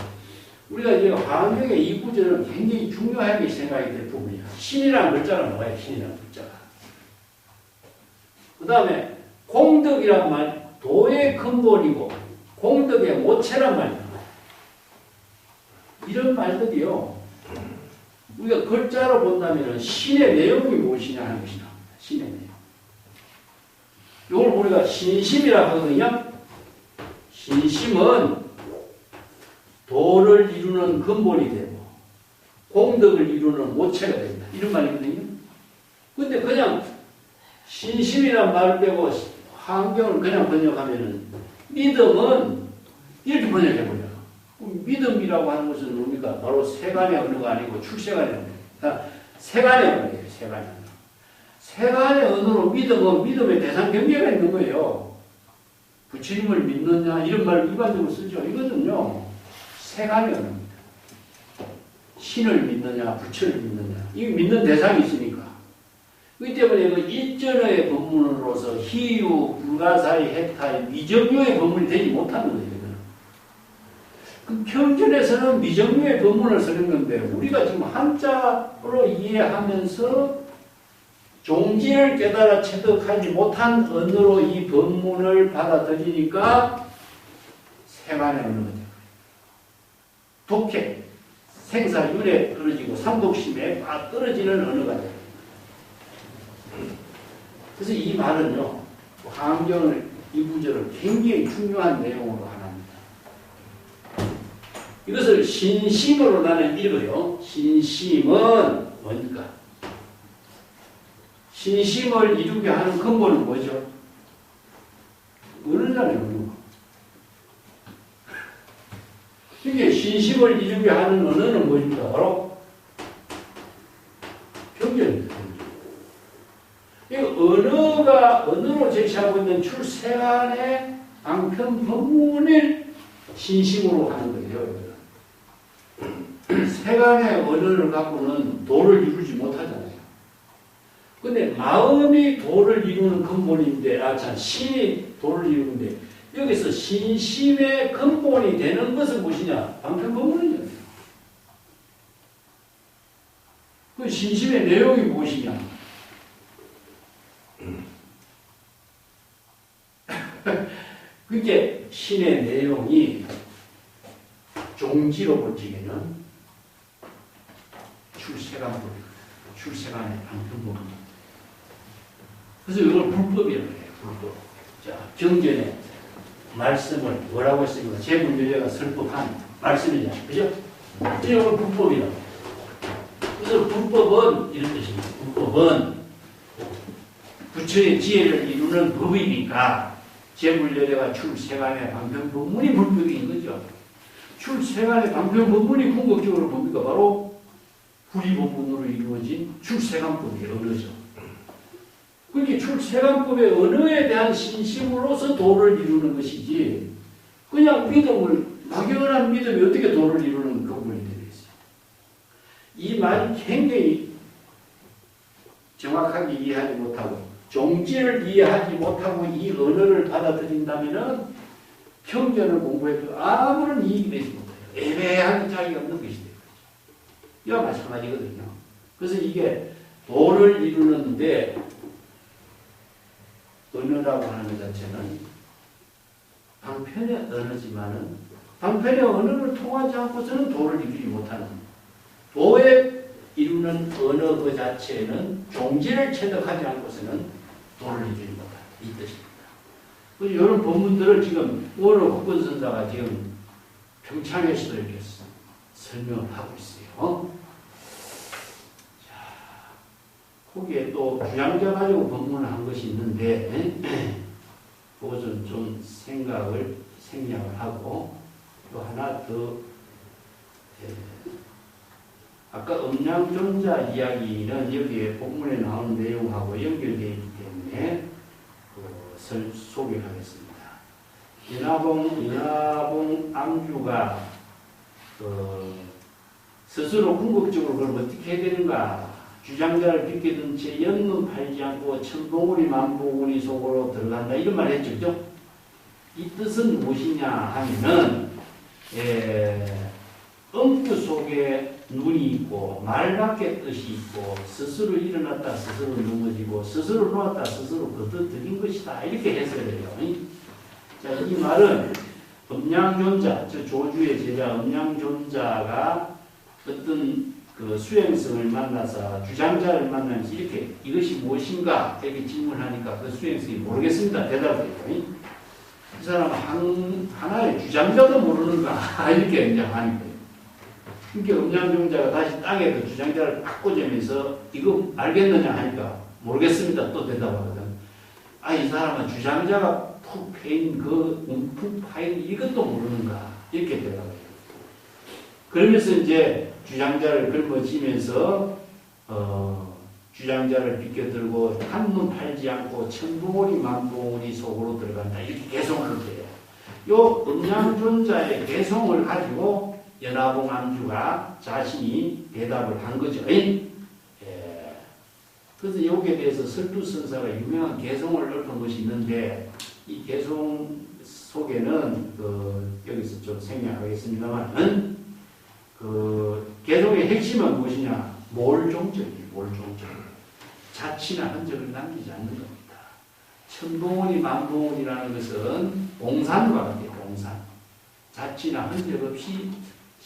우리가 이제 환경의 이 구절은 굉장히 중요하게 생각이 될 부분이야. 신이라는 글자가 뭐예요? 신이라는 글자가. 그 다음에 공덕이란 말, 도의 근본이고 공덕의 모체란 말이야. 이런 말들이요. 우리가 글자로 본다면 신의 내용이 무엇이냐 하는 것이 나옵니다. 신의 내용. 이걸 우리가 신심이라고 하거든요. 신심은 도를 이루는 근본이 되고 공덕을 이루는 모체가 됩니다. 이런 말이거든요. 근데 그냥 신심이란 말을 빼고 환경을 그냥 번역하면은 믿음은 이렇게 번역해버려요. 믿음이라고 하는 것은 뭡니까? 바로 세간의 언어가 아니고 출세간의 언어예요. 세간의 언어예요. 세간의 언어. 세간의 언어로 믿음은 믿음의 대상 경계가 있는 거예요. 부처님을 믿느냐 이런 말을 일반적으로 쓰죠. 이거는요. 세간의 언어입니다. 신을 믿느냐 부처를 믿느냐 이거 믿는 대상이 있으니까. 그렇기 때문에 그 일전의 법문으로서 희유, 불가사의, 해탈, 미정유의 법문이 되지 못하는 거예요. 그 경전에서는 미정유의 법문을 쓰는 건데 우리가 지금 한자로 이해하면서 종지를 깨달아 체득하지 못한 언어로 이 법문을 받아들이니까 세간의 언어가 돼요. 독해, 생사윤회 떨어지고 삼독심에 막 떨어지는 언어가 돼요. 그래서 이 말은요, 강경을 이 구절을 굉장히 중요한 내용으로 하나입니다. 이것을 신심으로 나는 읽어요. 신심은 뭡니까? 신심을 이루게 하는 근본은 뭐죠? 언어잖아요, 언어. 이게 신심을 이루게 하는 언어는 뭐입니까? 바로 편견입니다. 이 언어로 제시하고 있는 출세간의 방편 법문을 신심으로 하는 거예요. 세간의 언어를 갖고는 도를 이루지 못하잖아요. 근데 마음이 도를 이루는 근본인데, 신이 도를 이루는데, 여기서 신심의 근본이 되는 것은 무엇이냐? 방편법문이잖아요. 그 신심의 내용이 무엇이냐? 그게 신의 내용이 종지로 볼지에는 출세간의 방편법문. 그래서 이걸 불법이라고 해요. 불법. 자, 경전에 말씀을 뭐라고 했습니까? 제불교제가 설법한 말씀이잖아요. 그죠? 이걸 불법이라고 해요. 그래서 불법은 이런 뜻입니다. 불법은 부처의 지혜를 이루는 법이니까 제불교제가 출세간의 방편법문이 불법인 거죠. 출세간의 방편법문이 궁극적으로 뭡니까? 바로 불의법문으로 이루어진 출세간법의 언어죠. 그게 출세간법의 언어에 대한 신심으로서 도를 이루는 것이지, 그냥 믿음을, 막연한 믿음이 어떻게 도를 이루는 근본이 되겠어요. 이 말이 굉장히 정확하게 이해하지 못하고, 종지를 이해하지 못하고 이 언어를 받아들인다면 평전을 공부해도 아무런 이익이 되지 못해요. 애매한 자격이 없는 것이 되는 거죠. 이와 마찬가지거든요. 그래서 이게 도를 이루는데 언어라고 하는 것 자체는 방편의 언어지만은 방편의 언어를 통하지 않고서는 도를 이루지 못하는, 도에 이루는 언어 그 자체는 종지를 체득하지 않고서는 도를 이루지 못한다. 이 뜻입니다. 이런 본문들을 지금 오로 국권선사가 지금 평창에서도 이렇게 설명을 하고 있어요. 거기에 또 주장자 가지고 법문을 한 것이 있는데, 그것은 좀 생각을 하고, 또 하나 더, 아까 음양존자 이야기는 여기에 본문에 나오는 내용하고 연결되어 있기 때문에 소개를 하겠습니다. 연화봉 암주가 스스로 궁극적으로 그걸 어떻게 해야 되는가? 주장자를 빗게 든 채 연문 팔지 않고 천봉우리 만봉우리 속으로 들어간다. 이런 말 했죠. 그죠? 이 뜻은 무엇이냐 하면은, 음구 속에 눈이 있고, 말밖에 뜻이 있고, 스스로 일어났다, 스스로 넘어지고, 스스로 놓았다, 스스로 거둬들인 것이다. 이렇게 해석해요. 자, 이 말은 음양존자, 저 조주의 제자 음양존자가 어떤 그 수행성을 만나서 주장자를 만나면서 이렇게 이것이 무엇인가 이렇게 질문하니까 그 수행성이 모르겠습니다. 대답해요. 이 사람은 하나의 주장자도 모르는가 이렇게 이제 하는 거예요. 그러니까 음양존자가 다시 땅에 그 주장자를 딱 꽂으면서 이거 알겠느냐 하니까 모르겠습니다. 또 대답하거든. 이 사람은 주장자가 푹 패인 푹 파인 이것도 모르는가 이렇게 대답해요. 그러면서 이제 주장자를 긁어지면서 주장자를 비껴들고 한눈 팔지 않고 천봉우리 만봉우리 속으로 들어간다. 이렇게 개송을 해요. 요 음양존자의 개송을 가지고 연화봉 암주가 자신이 대답을 한 거죠. 그래서 여기에 대해서 설두선사가 유명한 개송을 읊은 것이 있는데, 이 개송 속에는 여기서 좀 생략하겠습니다만, 개송의 핵심은 무엇이냐? 몰종적이에요. 몰종적. 자취나 흔적을 남기지 않는 겁니다. 천봉우리 만봉우리라는 것은 봉산과 같아요. 봉산. 자취나 흔적 없이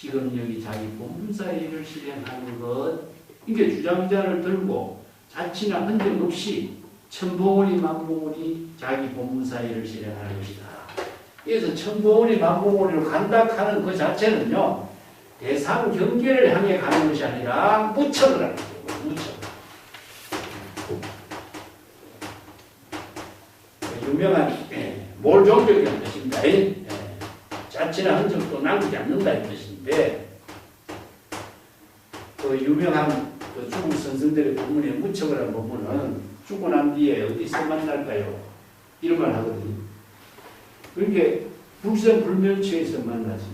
지금 여기 자기 본분사 일을 실행하는 것, 이게 주장자를 들고 자치나 흔적 없이 천봉오리 만봉오리 자기 본분사 일을 실행하는 것이다. 그래서 천봉오리 만봉오리로 간다 하는 그 자체는요, 대상 경계를 향해 가는 것이 아니라 무척을 하는 거예요. 무척. 유명한 몰종적이라는 뜻입니다. 자치나 흔적도 남기지 않는다 이 뜻인데, 그 유명한 그 중국 선생들의 본문에 무척을 한 부분은 죽고 난 뒤에 어디서 만날까요? 이런 말 하거든요. 그러니까 불생불멸처에서 만나지.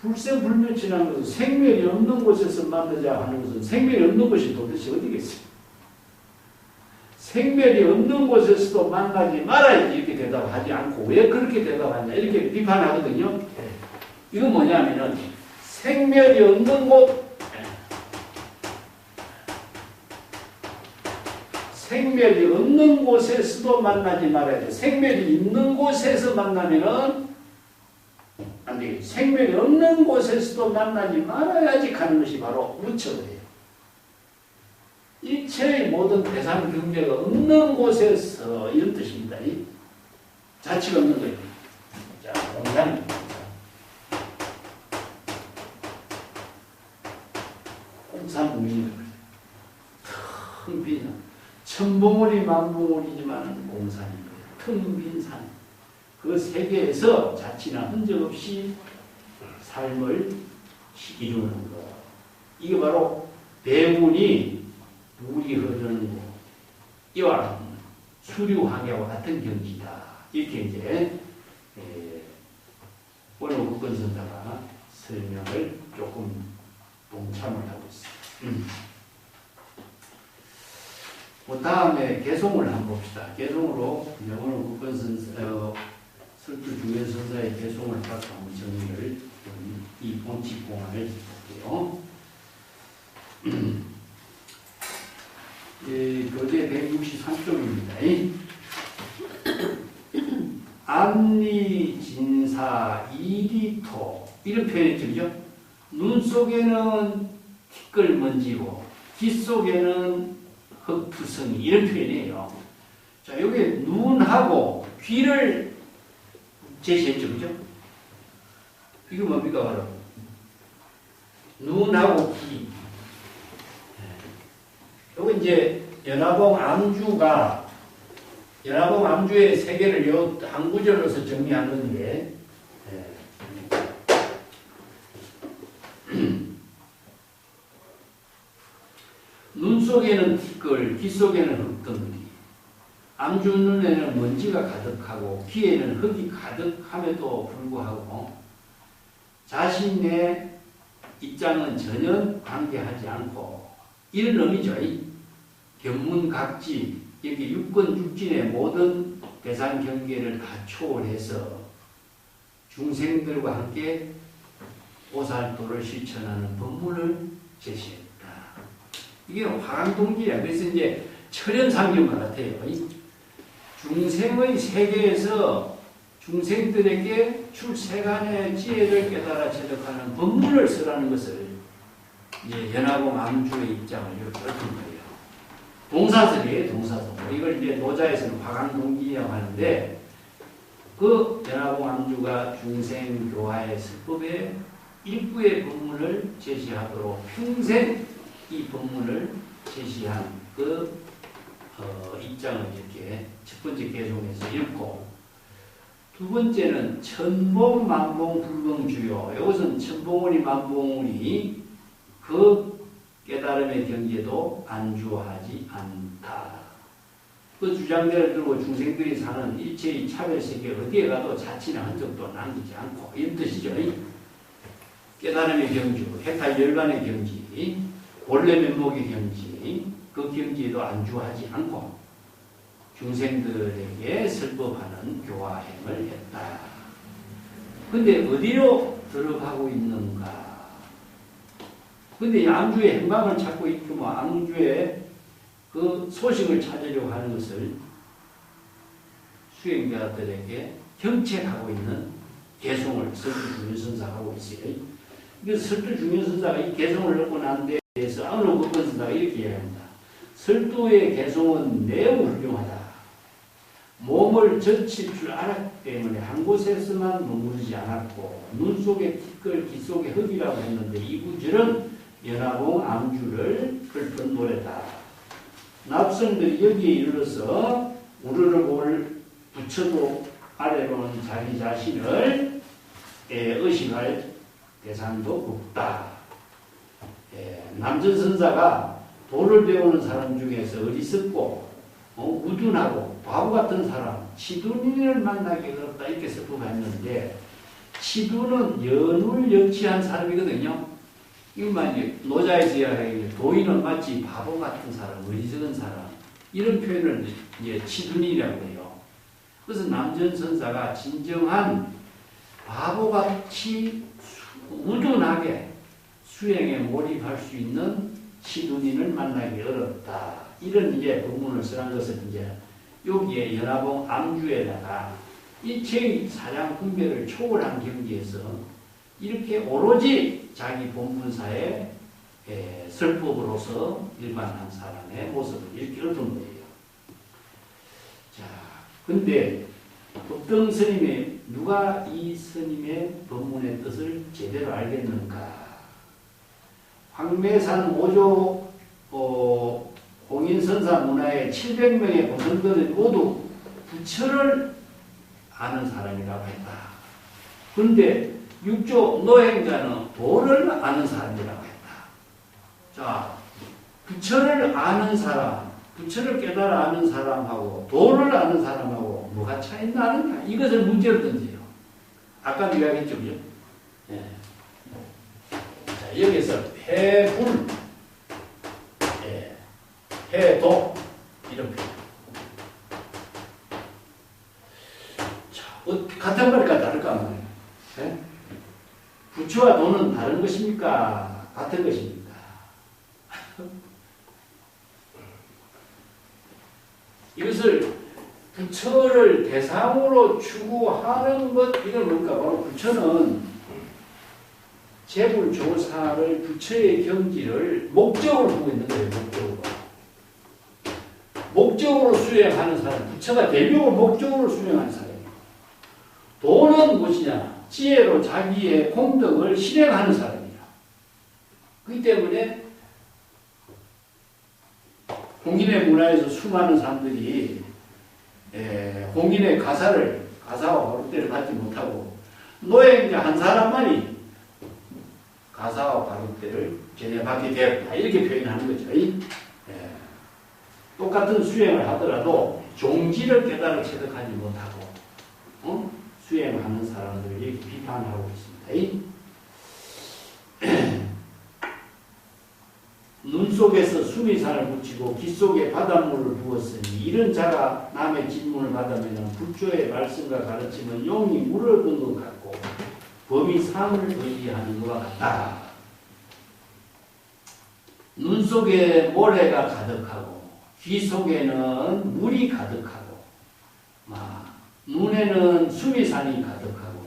불생불멸처라는 것은 생멸이 없는 곳에서 만나자 하는 것은 생멸이 없는 곳이 도대체 어디겠어요? 생멸이 없는 곳에서도 만나지 말아야지 이렇게 대답하지 않고 왜 그렇게 대답하냐 이렇게 비판하거든요. 이건 뭐냐면은 생멸이 없는 곳, 생멸이 없는 곳에서도 만나지 말아야 돼. 생멸이 있는 곳에서 만나면은 안 되겠지. 생멸이 없는 곳에서도 만나지 말아야지 하는 것이 바로 무척이에요. 일체의 모든 대상 경계가 없는 곳에서 이런 뜻입니다. 자치가 없는 거예요. 자, 공산입니다. 공산무인입니다. 텅 빈 산. 천봉오리 만봉오리지만 공산인 거예요. 텅 빈 산. 그 세계에서 자치나 흔적 없이 삶을 이루는 것. 이게 바로 배분이 물이 흐르는 곳, 이와 수류항해와 같은 경지다. 이렇게 이제 원호 국건선사가 설명을 조금 동참을 하고 있습니다. 그 다음에 개송을 한번 봅시다. 개송으로 원호 국건선사 설주 중개선사의 개송을 딱 한번 정리를 이 본칙 공안을 볼게요. 교재 163쪽입니다. 암리진사 이리토 이런 표현이 들죠. 눈 속에는 티끌 먼지고 귀 속에는 흙투성이 이런 표현이에요. 자, 여기 눈하고 귀를 제시했죠, 그죠? 이거 뭡니까 바로 눈하고 귀. 요거 이제 연화봉 암주의 세계를 요 한 구절로서 정리한 건데, 눈 속에는 티끌, 귀 속에는 흙덩어리, 암주 눈에는 먼지가 가득하고 귀에는 흙이 가득함에도 불구하고 자신의 입장은 전혀 관계하지 않고 이런 의미죠. 견문각지, 여기 육根육진의 모든 대상 경계를 다 초월해서 중생들과 함께 오살도를 실천하는 법문을 제시했다. 이게 화강동기야. 그래서 이제 철연상경과 같아요. 중생의 세계에서 중생들에게 출세간의 지혜를 깨달아 제득하는 법문을 쓰라는 것을 이제 연화봉 암주의 입장을 이렇게 얽은 거예요. 동사설이에요, 동사설. 이걸 이제 노자에서는 화강동기라고 하는데, 그 연화봉 암주가 중생교화의 설법의 일부의 법문을 제시하도록 평생 이 법문을 제시한 그 입장을 이렇게 첫 번째 개송에서 읽고, 두 번째는 천봉, 만봉, 불봉주요. 이것은 천봉오리, 만봉오리 그 깨달음의 경계도 안주하지 않다. 그 주장대를 들고 중생들이 사는 일체의 차별세계 어디에 가도 자치나 흔적도 남기지 않고 이런 뜻이죠. 깨달음의 경주, 해탈열반의 경지, 본래 면목의 경지, 그 경지에도 안주하지 않고 중생들에게 설법하는 교화행을 했다. 근데 어디로 들어가고 있는가? 근데 이 암주의 행방을 찾고 있고, 뭐 암주의 그 소식을 찾으려고 하는 것을 수행자들에게 경책하고 있는 개송을 설주 중개선사가 하고 있어요. 그래서 설두 중요선사가 이 개성을 넣고 난 데에서 아울러 법권선사가 이렇게 이야기합니다. 설두의 개성은 매우 훌륭하다. 몸을 젖힐 줄 알았기 때문에 한 곳에서만 머무르지 않았고 눈 속에 티끌, 귀 속에 흙이라고 했는데 이 구절은 연화봉 암주를 읊은 노래다. 납선들이 여기에 이르러서 우르르골 부처도 아래로는 자기 자신을 의식할 대상도 없다. 남전선사가 도를 배우는 사람 중에서 어리석고 우둔하고 바보 같은 사람, 치둔인을 만나기 어렵다 이렇게 설부가 했는데 치둔은 연울역치한 사람이거든요. 이것만 노자에서 이야기하기에 도인은 마치 바보 같은 사람, 어리석은 사람 이런 표현을 이제 치둔인이라고 해요. 그래서 남전선사가 진정한 바보같이 우둔하게 수행에 몰입할 수 있는 치둔인을 만나기 어렵다. 이런 이제 본문을 쓰는 것은 이제 여기에 연화봉 암주에다가 이 죄의 사량 분별을 초월한 경지에서 이렇게 오로지 자기 본분사의 설법으로서 일반한 사람의 모습을 이렇게 읊은 거예요. 자, 근데 법등 스님의 누가 이 스님의 법문의 뜻을 제대로 알겠는가? 황매산 5조 공인선사 문화의 700명의 고선들이 모두 부처를 아는 사람이라고 했다. 그런데 6조 노행자는 도를 아는 사람이라고 했다. 자, 부처를 아는 사람, 부처를 깨달아 아는 사람하고 도를 아는 사람하고 뭐가 차이 나느냐? 이것을 문제로 던져요. 아까 이야기했죠, 그죠? 예. 자, 여기서 해불, 해도 이런 표현. 자, 같은 말일까 다를까 말이에요. 예? 부처와 도는 다른 것입니까? 같은 것입니까? 이것을 부처를 대상으로 추구하는 것, 이건 뭘까? 바로 부처는 재불조사를 부처의 경지를 목적으로 두고 있는 거예요. 목적으로 수행하는 사람, 부처가 대명을 목적으로 수행하는 사람이에요. 도는 무엇이냐? 지혜로 자기의 공덕을 실행하는 사람이야. 그렇기 때문에 홍인의 문화에서 수많은 사람들이 홍인의 가사와 바로때를 받지 못하고 노행자 한 사람만이 가사와 바로때를 제대받게 되었다. 이렇게 표현하는 거죠. 똑같은 수행을 하더라도 종지를 깨달아 체득하지 못하고 수행하는 사람들을 이렇게 비판하고 있습니다. 눈 속에서 수미산을 붙이고 귀 속에 바닷물을 부었으니 이런 자가 남의 질문을 받으면 불조의 말씀과 가르침은 용이 물을 얻은 것 같고 범이 상을 의지하는 것과 같다. 눈 속에 모래가 가득하고 귀 속에는 물이 가득하고 눈에는 수미산이 가득하고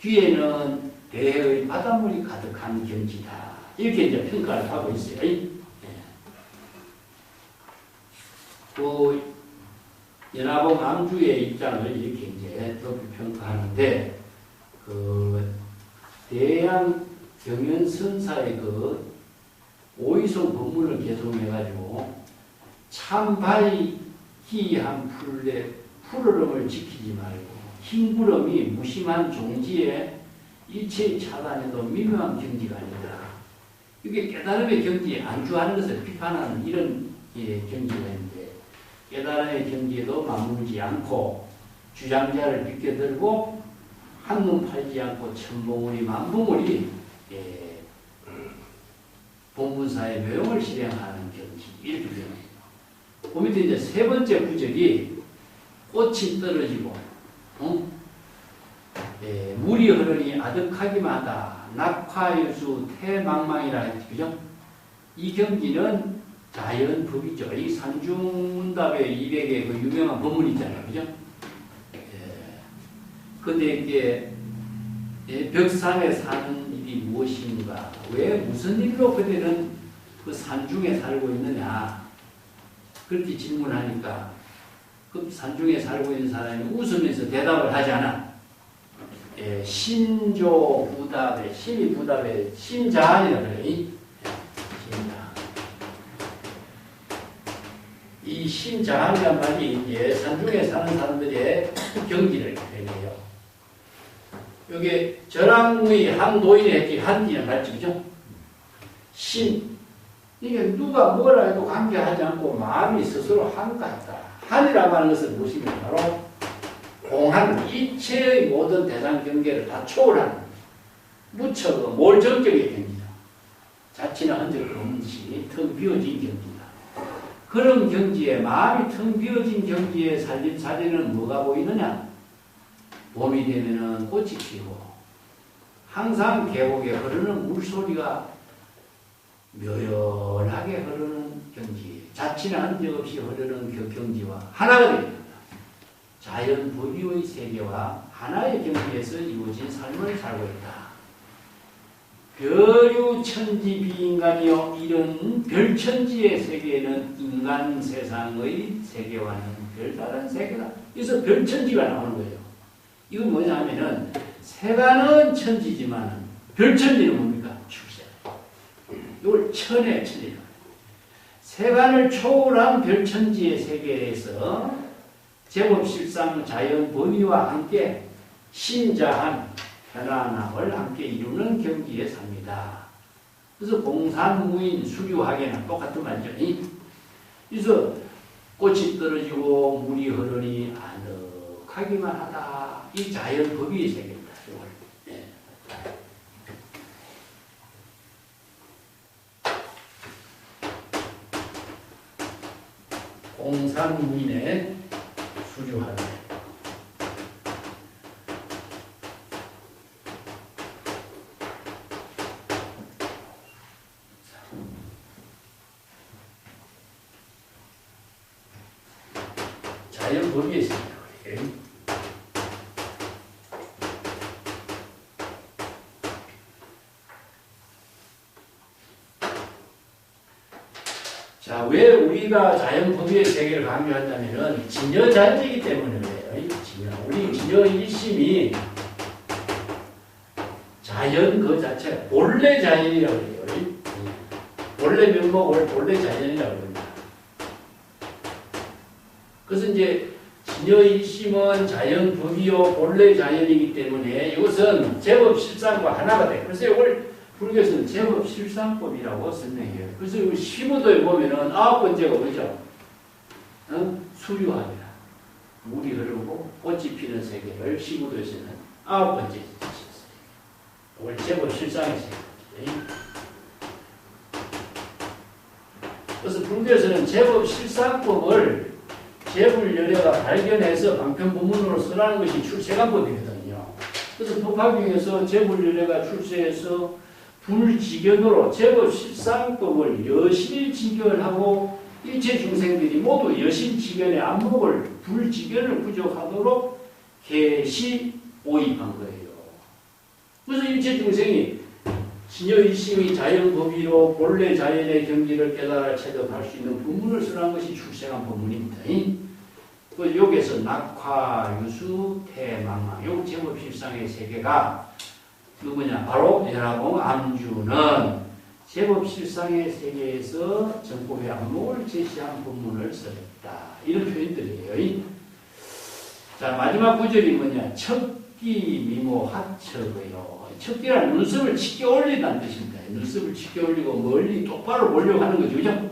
귀에는 대해의 바닷물이 가득한 경지다. 이렇게 이제 평가를 하고 있어요. 그 연화봉 암주의 입장을 이렇게 이제 높이 평가하는데 그 대양 경연선사의 그 오이성 법문을 개송해가지고 참바이 희한 푸르름을 지키지 말고 흰 구름이 무심한 종지에 일체의 차단에도 미묘한 경지가 아니다. 이게 깨달음의 경지에 안주하는 것을 비판하는 이런 경지가 있는데 깨달음의 경지에도 맞물지 않고 주장자를 비껴들고 한눈 팔지 않고 천봉우리 만봉우리 본분사의 묘용을 실행하는 경지 이렇게 됩니다. 그 밑에 이제 세 번째 구절이 꽃이 떨어지고 물이 흐르니 아득하기만 하다. 낙화유수 태망망이라 했죠. 그죠? 이 경지는 자연법이죠. 이 산중문답의 200의 그 유명한 법문 있잖아요. 그죠? 근데 이게 벽산에 사는 일이 무엇인가? 왜 무슨 일로 그대는 그 산중에 살고 있느냐? 그렇게 질문하니까 그 산중에 살고 있는 사람이 웃으면서 대답을 하지 않아. 예, 신조부답에 신이 부답에 신자한이라 그래. 신자한. 이 신자한이란 말이 이제 산중에 사는 사람들의 경기를 표현해요. 여기 전학의 한 노인이 했지 한이란 말이죠, 그죠? 신 이게 누가 뭐라 해도 관계하지 않고 마음이 스스로 한가하다. 한이라고 하는 것은 무엇입니까? 바로 공한 이체의 모든 대상 경계를 다 초월하는 무척 몰정적인 경기다. 자치나 흔적이 없는 시, 텅 비어진 경기다. 그런 경지에 마음이 텅 비어진 경지에 살림 사례는 뭐가 보이느냐? 봄이 되면은 꽃이 피고 항상 계곡에 흐르는 물소리가 묘연하게 흐르는 경지, 자치나 흔적 없이 흐르는 그 경지와 하나가 됩니다. 자연 법의의 세계와 하나의 경지에서 이루어진 삶을 살고 있다. 별유 천지 비인간이요, 이런 별천지의 세계는 인간 세상의 세계와는 별다른 세계다. 그래서 별천지가 나오는 거예요. 이건 뭐냐 하면은 세간은 천지지만 별천지는 뭡니까? 출세. 이걸 천의 천이라고 해요. 세간을 초월한 별천지의 세계에서 제법 실상 자연 범위와 함께 신자한 편안함을 함께 이루는 경지에 삽니다. 그래서 공산무인 수류하게는 똑같은 말이죠. 그래서 꽃이 떨어지고 물이 흐르니 아늑하기만 하다. 이 자연 법의의 세계입니다. 네. 공산무인의 수류하게. 자연 법의의 세계. 자, 왜 우리가 자연 법의의 세계를 강조한다면은 진여자연이기 때문에 그래요. 우리 진여 일심이 자연 그 자체, 본래 자연이라고 해요. 본래 면목을 본래 자연이라고 합니다. 그래서 이제 진여 일심은 자연 법의요 본래 자연이기 때문에 이것은 제법 실상과 하나가 돼요. 그래서 이걸 불교에서는 제법 실상법이라고 설명해요. 그래서 이 15도에 보면은 9번째가 뭐죠? 수류합니다. 물이 흐르고 꽃이 피는 세계를 15도에서는 9번째 지셨어요. 이걸 제법 실상의 세계. 그래서 불교에서는 제법 실상법을 제불열애가 발견해서 방편부문으로 쓰라는 것이 출세관법이거든요. 그래서 법화경에서 제불열애가 출세해서 불지견으로 제법 실상법을 여실지견하고 일체 중생들이 모두 여실지견의 안목을 불지견을 부족하도록 개시 오입한 거예요. 그래서 일체 중생이 진여일심이 자연법의로 본래 자연의 경지를 깨달아 체득할 수 있는 법문을 쓰라는 것이 출생한 법문입니다. 그 여기에서 낙화, 유수, 태망망, 요 제법 실상의 세계가 누구냐? 바로 연화봉 암주는 제법 실상의 세계에서 정법의 안목을 제시한 법문을 썼다. 이런 표현들이에요. 자, 마지막 구절이 뭐냐? 척기 미모 하척이요. 척기란 눈썹을 치게 올린다는 뜻입니다. 눈썹을 치게 올리고 멀리 똑바로 보려고 하는 거죠. 그죠?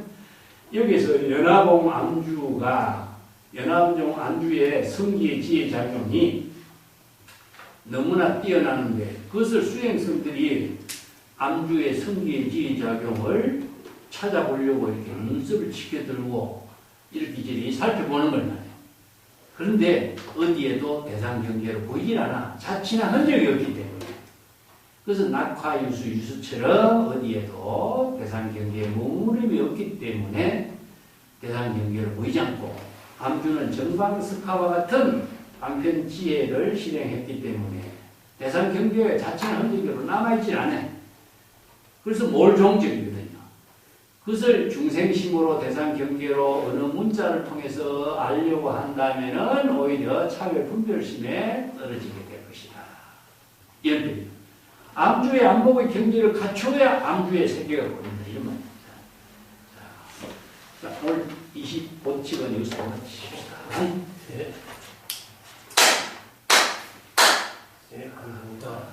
여기서 연화봉 암주가 연화봉 암주의 성기의 지혜 작용이 너무나 뛰어나는데 그것을 수행성들이 암주의 성기의 지휘작용을 찾아보려고 이렇게 눈썹을 치게 들고 이렇게 이제 살펴보는 걸 말이에요. 그런데 어디에도 대상 경계로 보이질 않아. 자치나 흔적이 없기 때문에. 그래서 낙화 유수, 유수처럼 어디에도 대상 경계에 머무름이 없기 때문에 대상 경계로 보이지 않고 암주는 정방석화와 같은 방편 지혜를 실행했기 때문에 대상 경계 자체는 흔적으로 남아있질 않아요. 그래서 몰종적이거든요. 그것을 중생심으로 대상 경계로 어느 문자를 통해서 알려고 한다면은 오히려 차별 분별심에 떨어지게 될 것이다. 이런 뜻입니다. 암주의 안목의 경계를 갖춰야 암주의 세계가 보인다. 이런 말입니다. 자, 오늘 25칙은 여기서 마치십시다. 네. 네, 감사합니다.